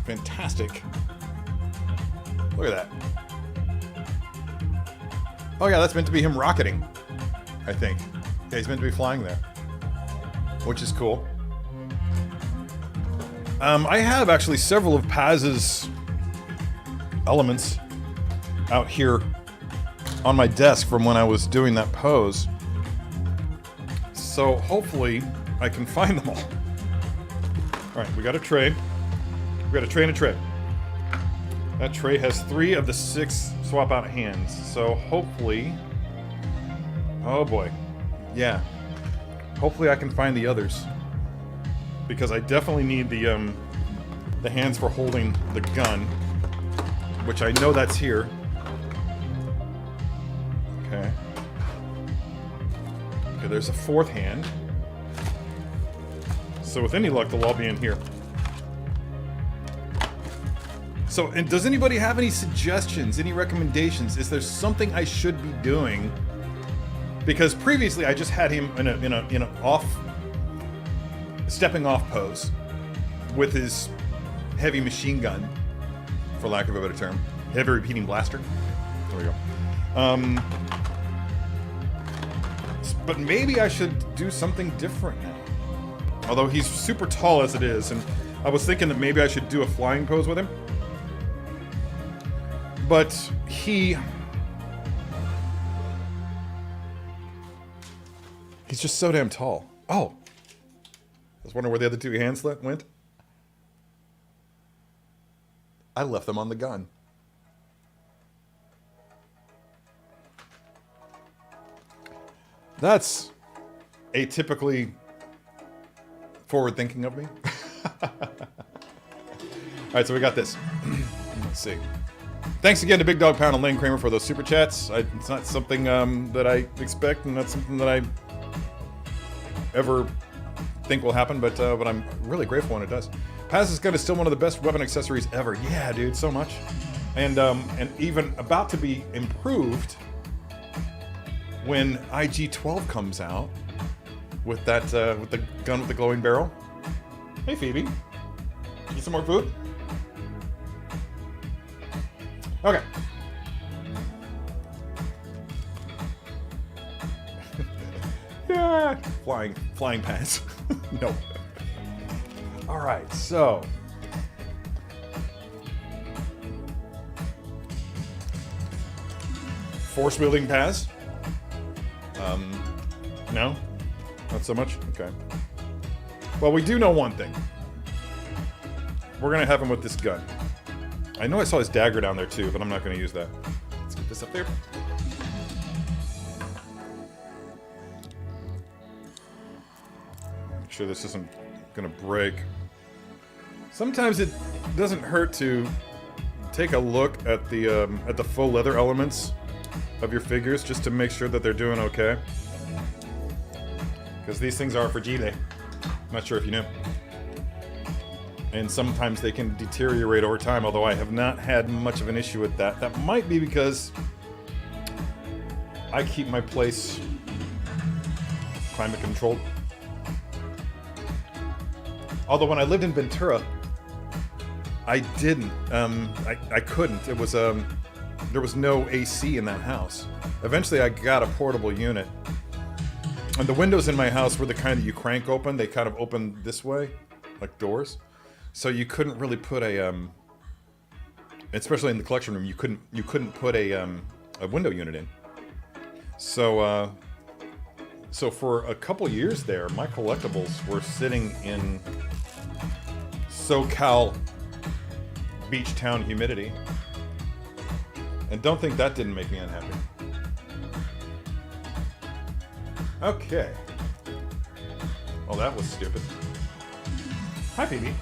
[SPEAKER 1] fantastic. Look at that. Oh yeah, that's meant to be him rocketing, I think. Yeah, he's meant to be flying there, which is cool. I have actually several of Paz's elements out here on my desk from when I was doing that pose. So hopefully I can find them all. Alright, we got a tray. We got a tray and a tray. That tray has 3 of the 6 swap out hands. So hopefully... Oh boy. Yeah. Hopefully I can find the others. Because I definitely need the hands for holding the gun. Which I know that's here. Okay. Okay, there's a 4th hand. So with any luck, they'll all be in here. So, and does anybody have any suggestions, any recommendations? Is there something I should be doing? Because previously I just had him in a stepping off pose with his heavy machine gun, for lack of a better term, heavy repeating blaster. There we go. But maybe I should do something different now. Although he's super tall as it is, and I was thinking that maybe I should do a flying pose with him. But he's just so damn tall. Oh! I was wondering where the other 2 hands went. I left them on the gun. That's atypically forward-thinking of me. Alright, so we got this. Let's see. Thanks again to Big Dog Pound and Lane Kramer for those super chats. It's not something that I expect, and not something that I ever think will happen, but I'm really grateful when it does. Paz's gun is still one of the best weapon accessories ever. Yeah, dude, so much. And even about to be improved when IG-12 comes out with that with the gun with the glowing barrel. Hey, Phoebe. Need some more food? Okay. Yeah, flying pants. No. All right, so force wielding Paz. No, not so much. Okay. Well, we do know one thing. We're gonna have him with this gun. I know I saw his dagger down there too, but I'm not gonna use that. Let's get this up there. Make sure this isn't gonna break. Sometimes it doesn't hurt to take a look at the faux leather elements of your figures just to make sure that they're doing okay. Because these things are fragile. I'm not sure if you knew. And sometimes they can deteriorate over time, although I have not had much of an issue with that. That might be because I keep my place climate controlled. Although when I lived in Ventura, I didn't. I couldn't. It was there was no AC in that house. Eventually, I got a portable unit, and the windows in my house were the kind that you crank open. They kind of open this way, like doors. So you couldn't really put a, especially in the collection room, you couldn't put a window unit in. So so for a couple years there, my collectibles were sitting in SoCal beach town humidity, and don't think that didn't make me unhappy. Okay. Well, that was stupid. Hi, Phoebe.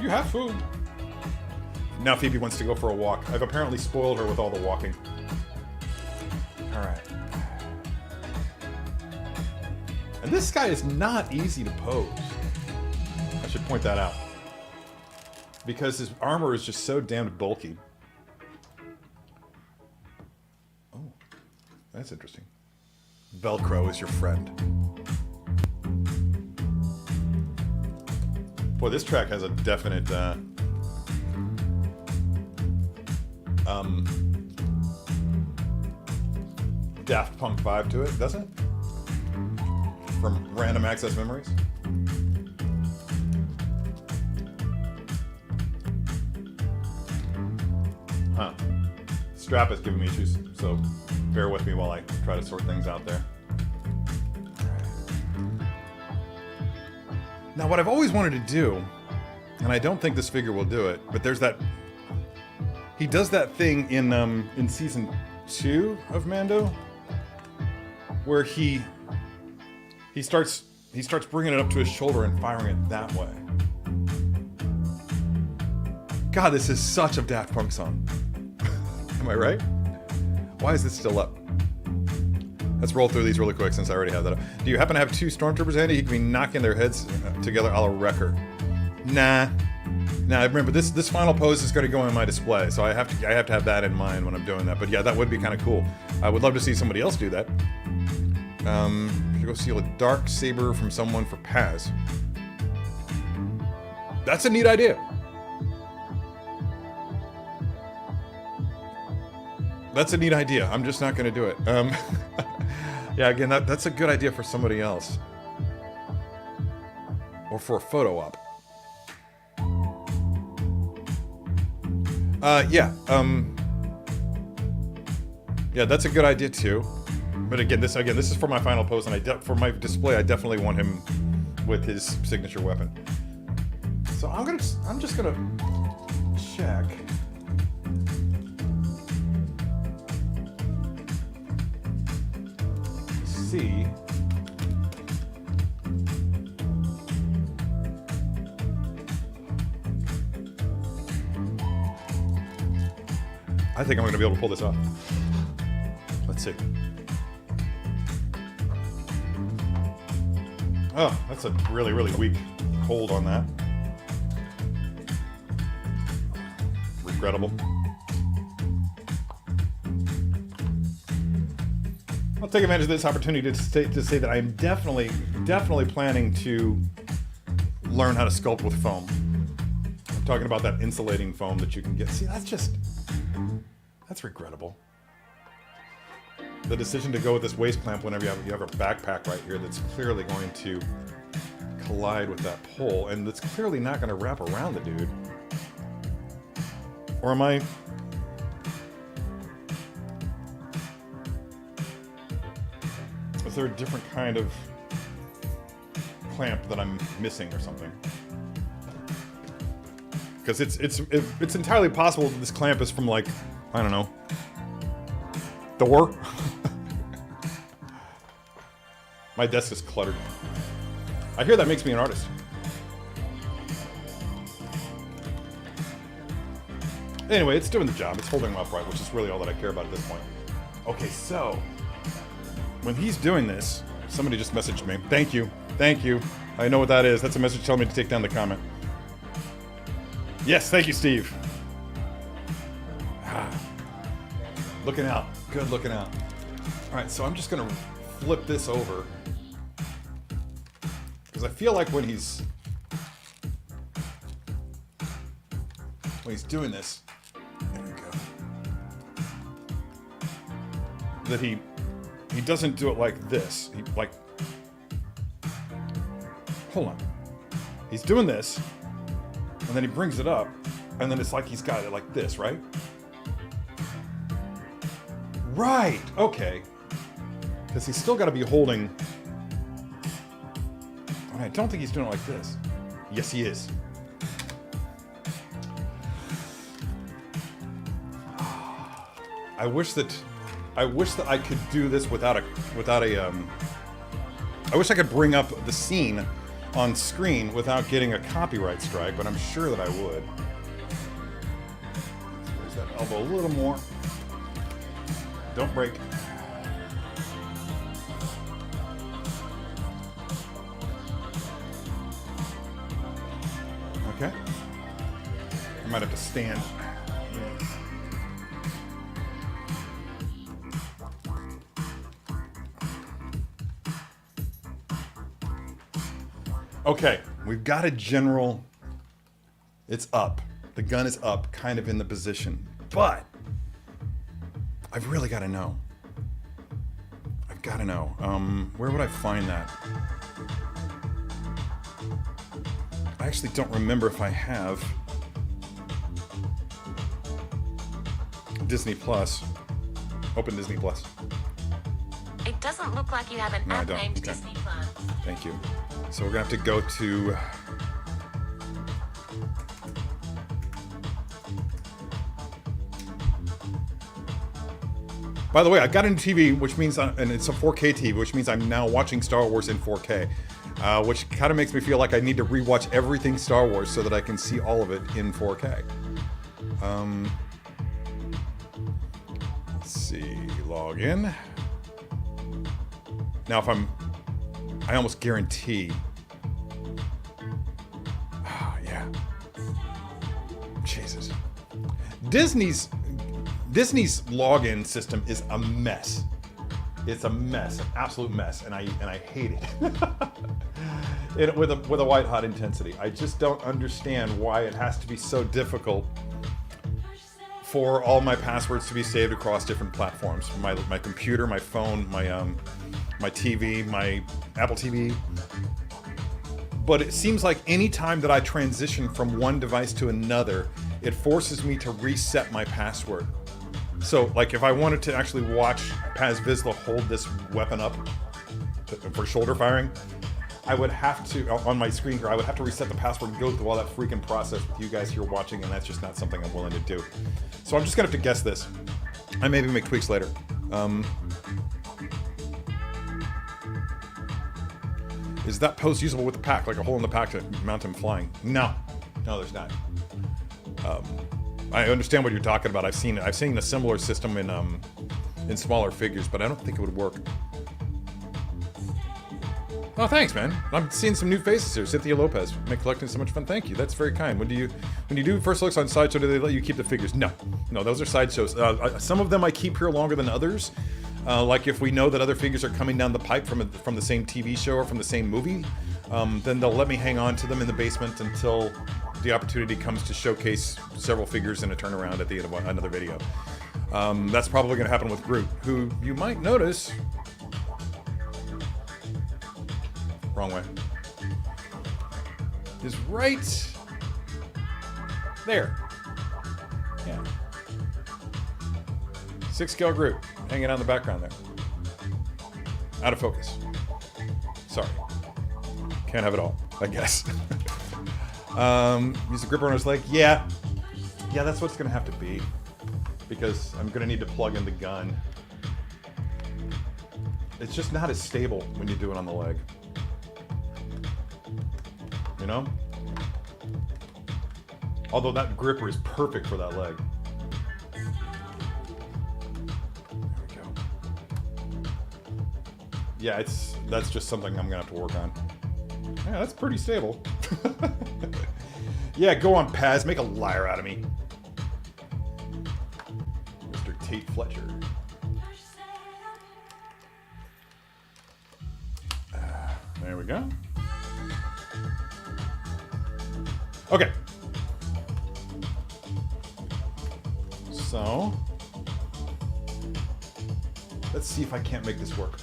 [SPEAKER 1] You have food. Now Phoebe wants to go for a walk. I've apparently spoiled her with all the walking. Alright. And this guy is not easy to pose. I should point that out. Because his armor is just so damned bulky. Oh, that's interesting. Velcro is your friend. Boy, this track has a definite Daft Punk vibe to it, doesn't it? From Random Access Memories. Huh. Strap is giving me issues, so bear with me while I try to sort things out there. Now, what I've always wanted to do, and I don't think this figure will do it, but there's that... He does that thing in season 2 of Mando, where he starts bringing it up to his shoulder and firing it that way. God, this is such a Daft Punk song. Am I right? Why is this still up? Let's roll through these really quick since I already have that up. Do you happen to have 2 stormtroopers, Andy? You can be knocking their heads together a la Wrecker. Nah. Now remember, this final pose is going to go in my display, so I have to have that in mind when I'm doing that. But yeah, that would be kind of cool. I would love to see somebody else do that. Should go steal a dark saber from someone for Paz. That's a neat idea. That's a neat idea. I'm just not going to do it. Yeah, again, that's a good idea for somebody else. Or for a photo op. Yeah, that's a good idea too. But again, this is for my final pose, and for my display, I definitely want him with his signature weapon. So I'm just gonna check. See. I think I'm going to be able to pull this off. Let's see. Oh, that's a really, really weak hold on that. Regrettable. I'll take advantage of this opportunity to say that I'm definitely planning to learn how to sculpt with foam. I'm talking about that insulating foam that you can get. See, that's regrettable. The decision to go with this waist clamp whenever you have a backpack right here that's clearly going to collide with that pole, and that's clearly not going to wrap around the dude. Or am I... Is there a different kind of clamp that I'm missing or something? Because it's entirely possible that this clamp is from, like, I don't know, Thor? My desk is cluttered. I hear that makes me an artist. Anyway, it's doing the job. It's holding him upright, which is really all that I care about at this point. Okay, so when he's doing this, somebody just messaged me. Thank you. Thank you. I know what that is. That's a message telling me to take down the comment. Yes, thank you, Steve. Looking out. Good looking out. All right, so I'm just going to flip this over. Because I feel like when he's doing this, there we go, that he doesn't do it like this. He, like, hold on. He's doing this, and then he brings it up, and then it's like he's got it like this, right? Right, okay. Because he's still got to be holding... I don't think he's doing it like this. Yes, he is. I wish that I could do this without a I wish I could bring up the scene on screen without getting a copyright strike, but I'm sure that I would. Raise that elbow a little more. Don't break. Okay. I might have to stand. Okay, we've got a general. It's up. The gun is up, kind of in the position. But I've really got to know. I've got to know. Where would I find that? I actually don't remember if I have Disney Plus. Open Disney Plus.
[SPEAKER 2] It doesn't look like you have an app named
[SPEAKER 1] Okay.
[SPEAKER 2] Disney Plus.
[SPEAKER 1] Thank you. So we're gonna have to go to. By the way, I got a new TV, which means, and it's a 4K TV, which means I'm now watching Star Wars in 4K, which kind of makes me feel like I need to rewatch everything Star Wars so that I can see all of it in 4K. Let's see, log in. Now, if I almost guarantee. Oh, yeah. Jesus. Disney's login system is a mess. It's a mess, an absolute mess, and I hate it. With a white hot intensity. I just don't understand why it has to be so difficult for all my passwords to be saved across different platforms. My computer, my phone, my TV, my Apple TV. But it seems like any time that I transition from one device to another, it forces me to reset my password. So, like, if I wanted to actually watch Paz Viszla hold this weapon up for shoulder firing, I would have to, on my screen here, I would have to reset the password and go through all that freaking process with you guys here watching, and that's just not something I'm willing to do. So I'm just gonna have to guess this. I maybe make tweaks later. Is that post usable with the pack, like a hole in the pack to mount him flying? No, there's not. I understand what you're talking about. I've seen a similar system in smaller figures, but I don't think it would work. Oh, thanks, man. I'm seeing some new faces here. Cynthia Lopez, make collecting so much fun. Thank you. That's very kind. When you do first looks on Sideshow, do they let you keep the figures? No, those are Sideshows. Some of them I keep here longer than others. Like if we know that other figures are coming down the pipe from the same TV show or from the same movie, then they'll let me hang on to them in the basement until the opportunity comes to showcase several figures in a turnaround at the end of another video. That's probably going to happen with Groot, who you might notice. Wrong way. Is right there. Yeah. 6-scale Groot hanging out in the background there. Out of focus. Sorry. Can't have it all, I guess. Use the gripper on his leg. Yeah, that's what's gonna have to be, because I'm gonna need to plug in the gun. It's just not as stable when you do it on the leg. You know? Although that gripper is perfect for that leg. There we go. Yeah, that's just something I'm gonna have to work on. Yeah, that's pretty stable. Yeah, go on, Paz. Make a liar out of me. Mr. Tate Fletcher. There we go. Okay. So, let's see if I can't make this work.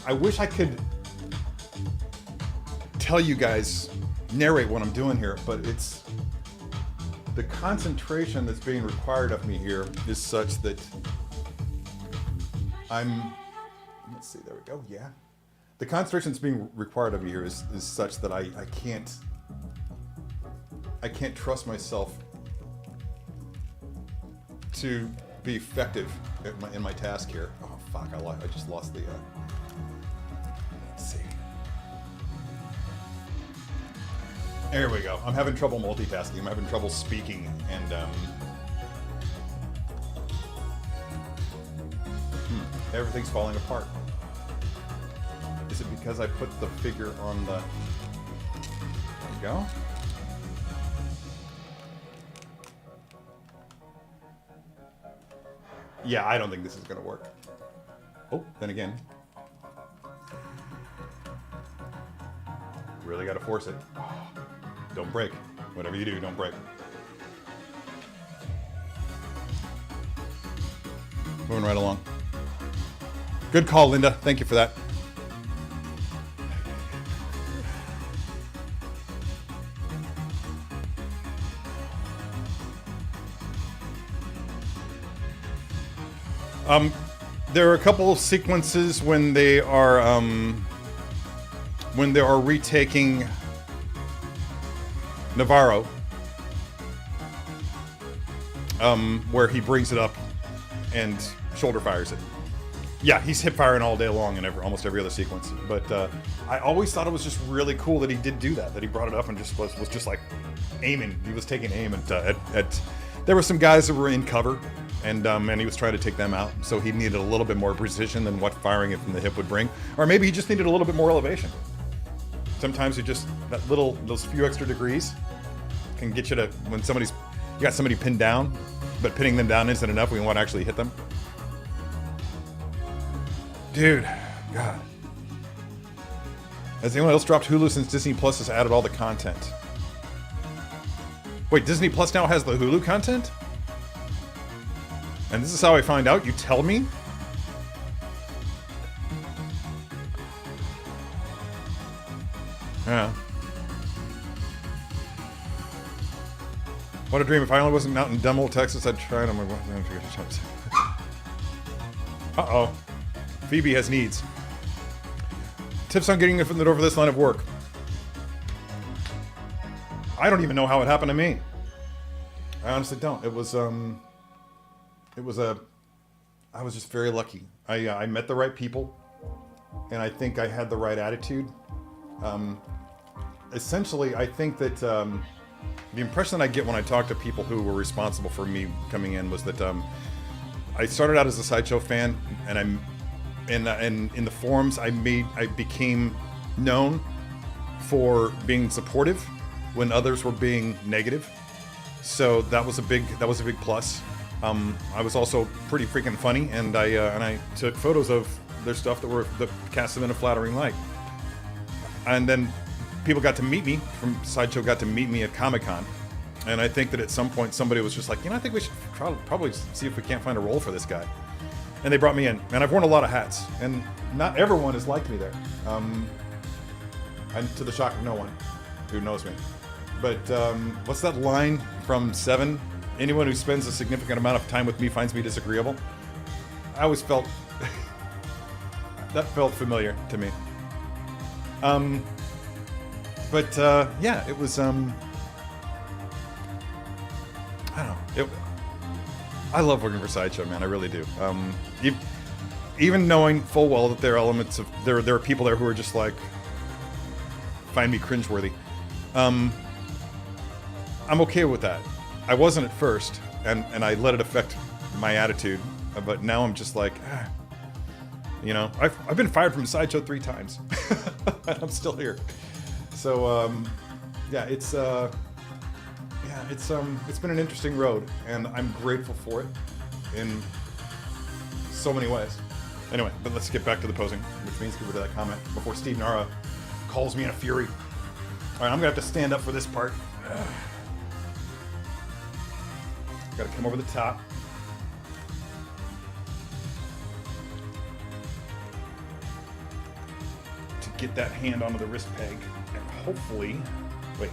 [SPEAKER 1] I wish I could tell you guys, narrate what I'm doing here, but it's the concentration that's being required of me here is such that let's see, there we go, yeah. The concentration that's being required of me here is such that I can't trust myself to be effective in my task here. Oh fuck, I just lost the, let's see. There we go. I'm having trouble multitasking. I'm having trouble speaking, and everything's falling apart. Is it because I put the figure on the... There you go. Yeah, I don't think this is going to work. Oh, then again. Really got to force it. Don't break. Whatever you do, don't break. Moving right along. Good call, Linda. Thank you for that. There are a couple of sequences when they are retaking Navarro, where he brings it up and shoulder fires it. Yeah, he's hip firing all day long in almost every other sequence. But I always thought it was just really cool that he did do that. That he brought it up and just was just like aiming. He was taking aim at. There were some guys that were in cover, and he was trying to take them out. So he needed a little bit more precision than what firing it from the hip would bring, or maybe he just needed a little bit more elevation. Sometimes you just those few extra degrees can get you to when you got somebody pinned down, but pinning them down isn't enough. We want to actually hit them. Dude, God. Has anyone else dropped Hulu since Disney Plus has added all the content? Wait, Disney Plus now has the Hulu content? And this is how I find out? You tell me? Yeah. What a dream. If I only wasn't out in Dumble, Texas, I'd try it on my... Uh-oh. Phoebe has needs. Tips on getting in the door for this line of work. I don't even know how it happened to me. I honestly don't. I was just very lucky. I met the right people, and I think I had the right attitude. Essentially, I think that the impression that I get when I talk to people who were responsible for me coming in was that I started out as a Sideshow fan, and in the forums I became known for being supportive when others were being negative. So that was a big plus. I was also pretty freaking funny, and I took photos of their stuff that cast them in a flattering light. And then people got to meet me from Sideshow, got to meet me at Comic-Con, and I think that at some point somebody was just like, I think we should probably see if we can't find a role for this guy. And they brought me in, and I've worn a lot of hats, and not everyone has liked me there. And to the shock of no one who knows me. But what's that line from Seven? Anyone who spends a significant amount of time with me finds me disagreeable. I always felt that felt familiar to me. Yeah, it was I don't know. I love working for Sideshow, man. I really do. Even knowing full well that there are elements of there are people there who are just like find me cringeworthy. I'm okay with that. I wasn't at first, and I let it affect my attitude. But now I'm just like, you know, I've been fired from Sideshow 3 times. I'm still here. So yeah, it's been an interesting road, and I'm grateful for it in so many ways. Anyway, but let's get back to the posing, which means get rid of that comment before Steve Nara calls me in a fury. All right, I'm gonna have to stand up for this part. Gotta come over the top. To get that hand onto the wrist peg, and hopefully, wait.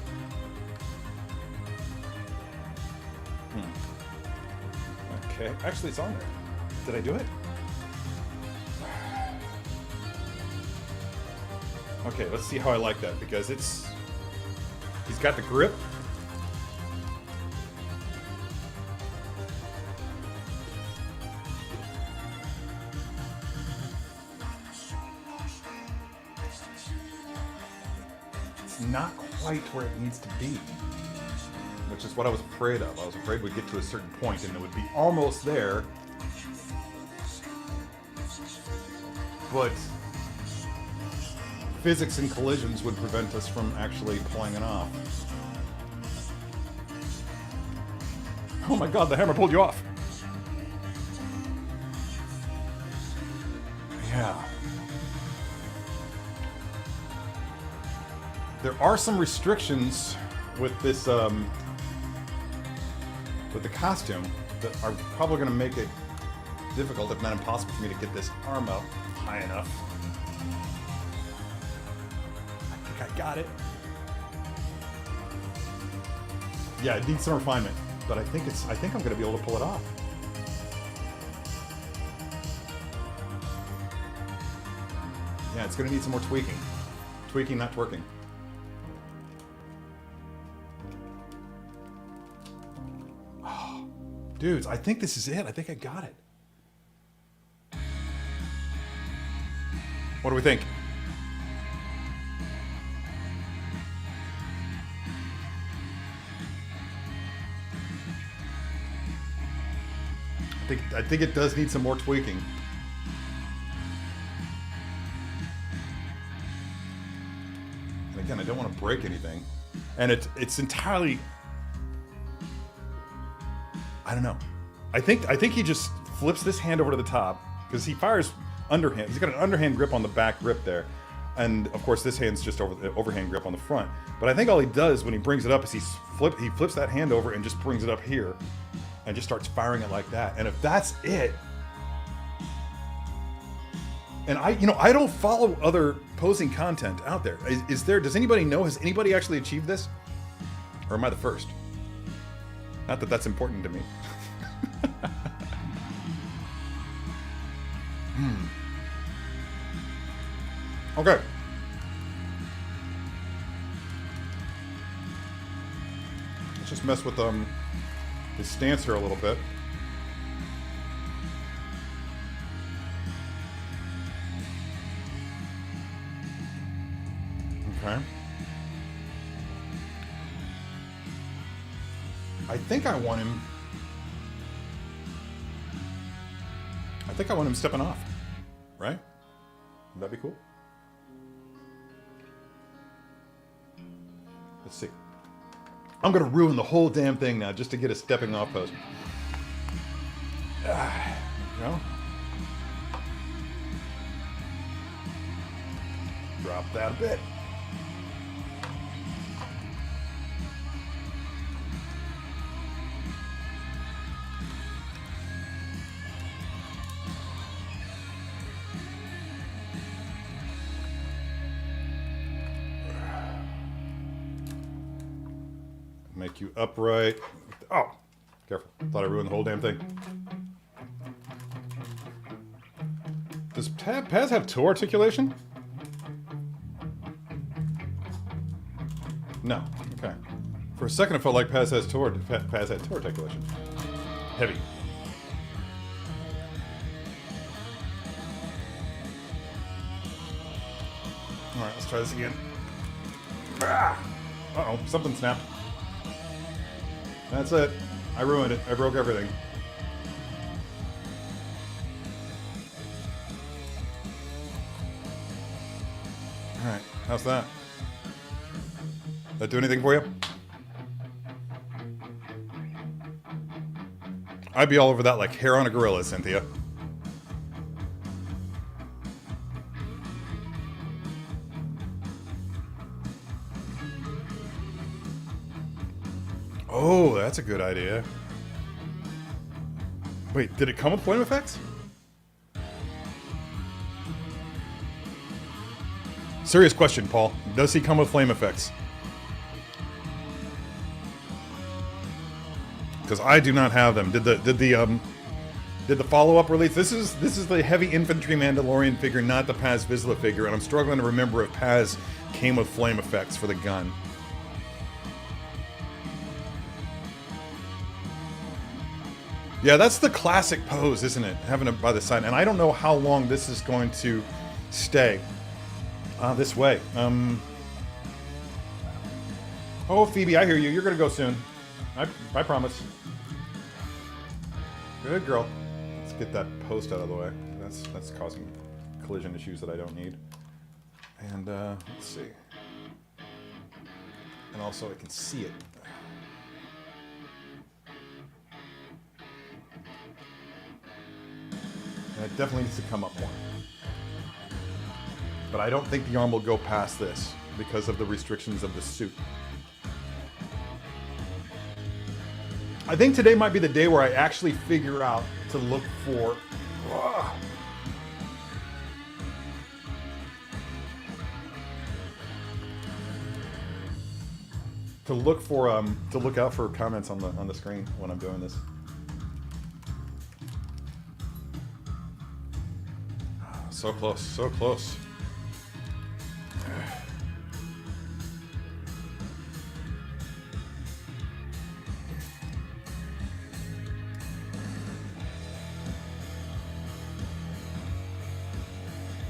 [SPEAKER 1] Okay, actually it's on there. Did I do it? Okay, let's see how I like that, because he's got the grip. It's not quite where it needs to be, which is what I was afraid of. I was afraid we'd get to a certain point and it would be almost there, but physics and collisions would prevent us from actually pulling it off. Oh my god, the hammer pulled you off! Yeah. There are some restrictions with this, with the costume that are probably going to make it difficult, if not impossible, for me to get this arm up high enough. I think I got it. Yeah, it needs some refinement, but I think I'm going to be able to pull it off. Yeah, it's going to need some more tweaking. Tweaking, not twerking. Dudes, I think this is it. I think I got it. What do we think? I think it does need some more tweaking. And again, I don't want to break anything. And it's entirely, I don't know. I think he just flips this hand over to the top, because he fires underhand. He's got an underhand grip on the back grip there. And of course this hand's just over the overhand grip on the front. But I think all he does when he brings it up is he flips that hand over and just brings it up here and just starts firing it like that. And if that's it, and I don't follow other posing content out there. Is there, does anybody know, has anybody actually achieved this? Or am I the first? Not that that's important to me. Okay. Let's just mess with his stance here a little bit. Okay. I think I want him stepping off, right? Would that be cool? Let's see. I'm gonna ruin the whole damn thing now just to get a stepping off pose. There we go. Drop that a bit. Make you upright. Oh, careful. Thought I ruined the whole damn thing. Does Paz have toe articulation? No. Okay. For a second, I felt like Paz had toe articulation. Heavy. All right, let's try this again. Ah! Uh-oh, something snapped. That's it. I ruined it. I broke everything. Alright, how's that? That do anything for you? I'd be all over that like hair on a gorilla, Cynthia. Oh, that's a good idea. Wait, did it come with flame effects? Serious question, Paul. Does he come with flame effects? Because I do not have them. Did the follow-up release? This is the heavy infantry Mandalorian figure, not the Paz Viszla figure, and I'm struggling to remember if Paz came with flame effects for the gun. Yeah, that's the classic pose, isn't it? Having it by the side. And I don't know how long this is going to stay this way. Oh, Phoebe, I hear you. You're going to go soon. I promise. Good girl. Let's get that post out of the way. That's causing collision issues that I don't need. And let's see. And also I can see it. And it definitely needs to come up more. But I don't think the arm will go past this because of the restrictions of the suit. I think today might be the day where I actually figure out to look for... to look out for comments on the screen when I'm doing this. So close, so close.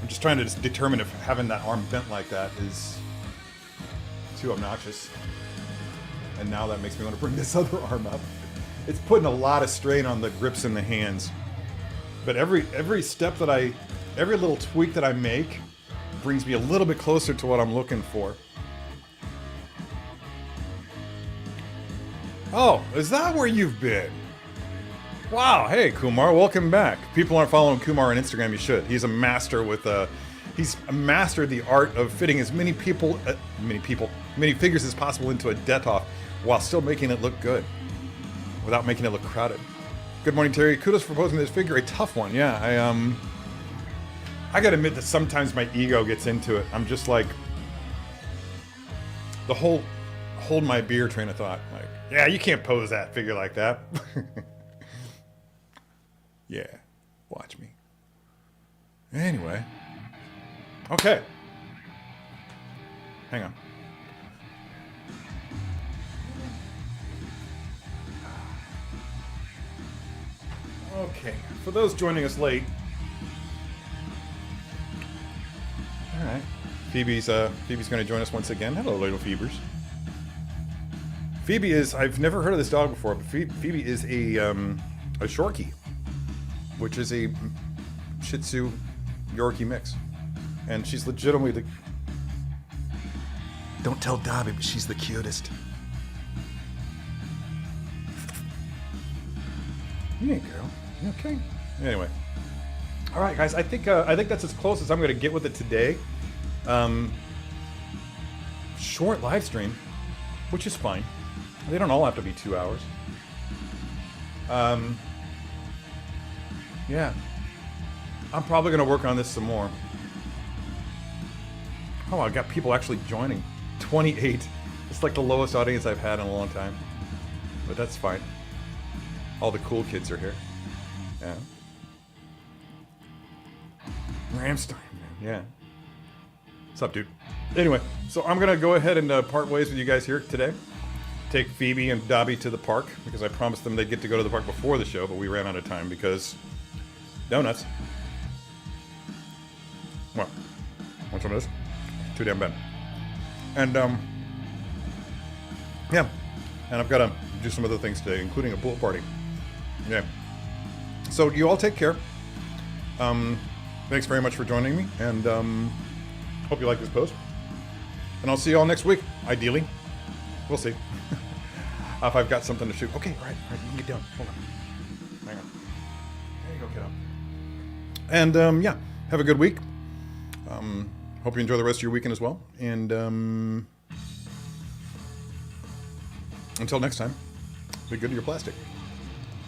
[SPEAKER 1] I'm just trying to determine if having that arm bent like that is too obnoxious. And now that makes me want to bring this other arm up. It's putting a lot of strain on the grips in the hands. But every step that every little tweak that I make brings me a little bit closer to what I'm looking for. Oh, is that where you've been? Wow, hey Kumar, welcome back. People aren't following Kumar on Instagram, you should. He's a master with he's mastered the art of fitting as many figures as possible into a det-off while still making it look good, without making it look crowded. Good morning, Terry. Kudos for posing this figure. A tough one, yeah. I gotta admit that sometimes my ego gets into it. I'm just like, the whole hold my beer train of thought. Like, yeah, you can't pose that figure like that. Yeah, watch me. Anyway. Okay. Hang on. Okay, for those joining us late. Alright. Phoebe's going to join us once again. Hello, little Phoebers. Phoebe is, I've never heard of this dog before, but Phoebe is a Shorkie, which is a Shih Tzu Yorkie mix. And she's legitimately the... Don't tell Dobby, but she's the cutest. Yeah, girl. You okay? Anyway. Alright, guys, I think that's as close as I'm going to get with it today. Short live stream, which is fine. They don't all have to be 2 hours. Yeah. I'm probably going to work on this some more. Oh, I got people actually joining. 28. It's like the lowest audience I've had in a long time. But that's fine. All the cool kids are here. Yeah. Ramstein, man. Yeah. What's up, dude? Anyway, so I'm going to go ahead and part ways with you guys here today. Take Phoebe and Dobby to the park, because I promised them they'd get to go to the park before the show, but we ran out of time because... donuts. What? Want some of this? Too damn bad. And, yeah. And I've got to do some other things today, including a pool party. Yeah. So you all take care. Thanks very much for joining me, and hope you like this post. And I'll see you all next week, ideally. We'll see. If I've got something to shoot. Okay, right, you can get down. Hold on. Hang on. There you go, kiddo. And yeah, have a good week. Hope you enjoy the rest of your weekend as well. And until next time, be good to your plastic.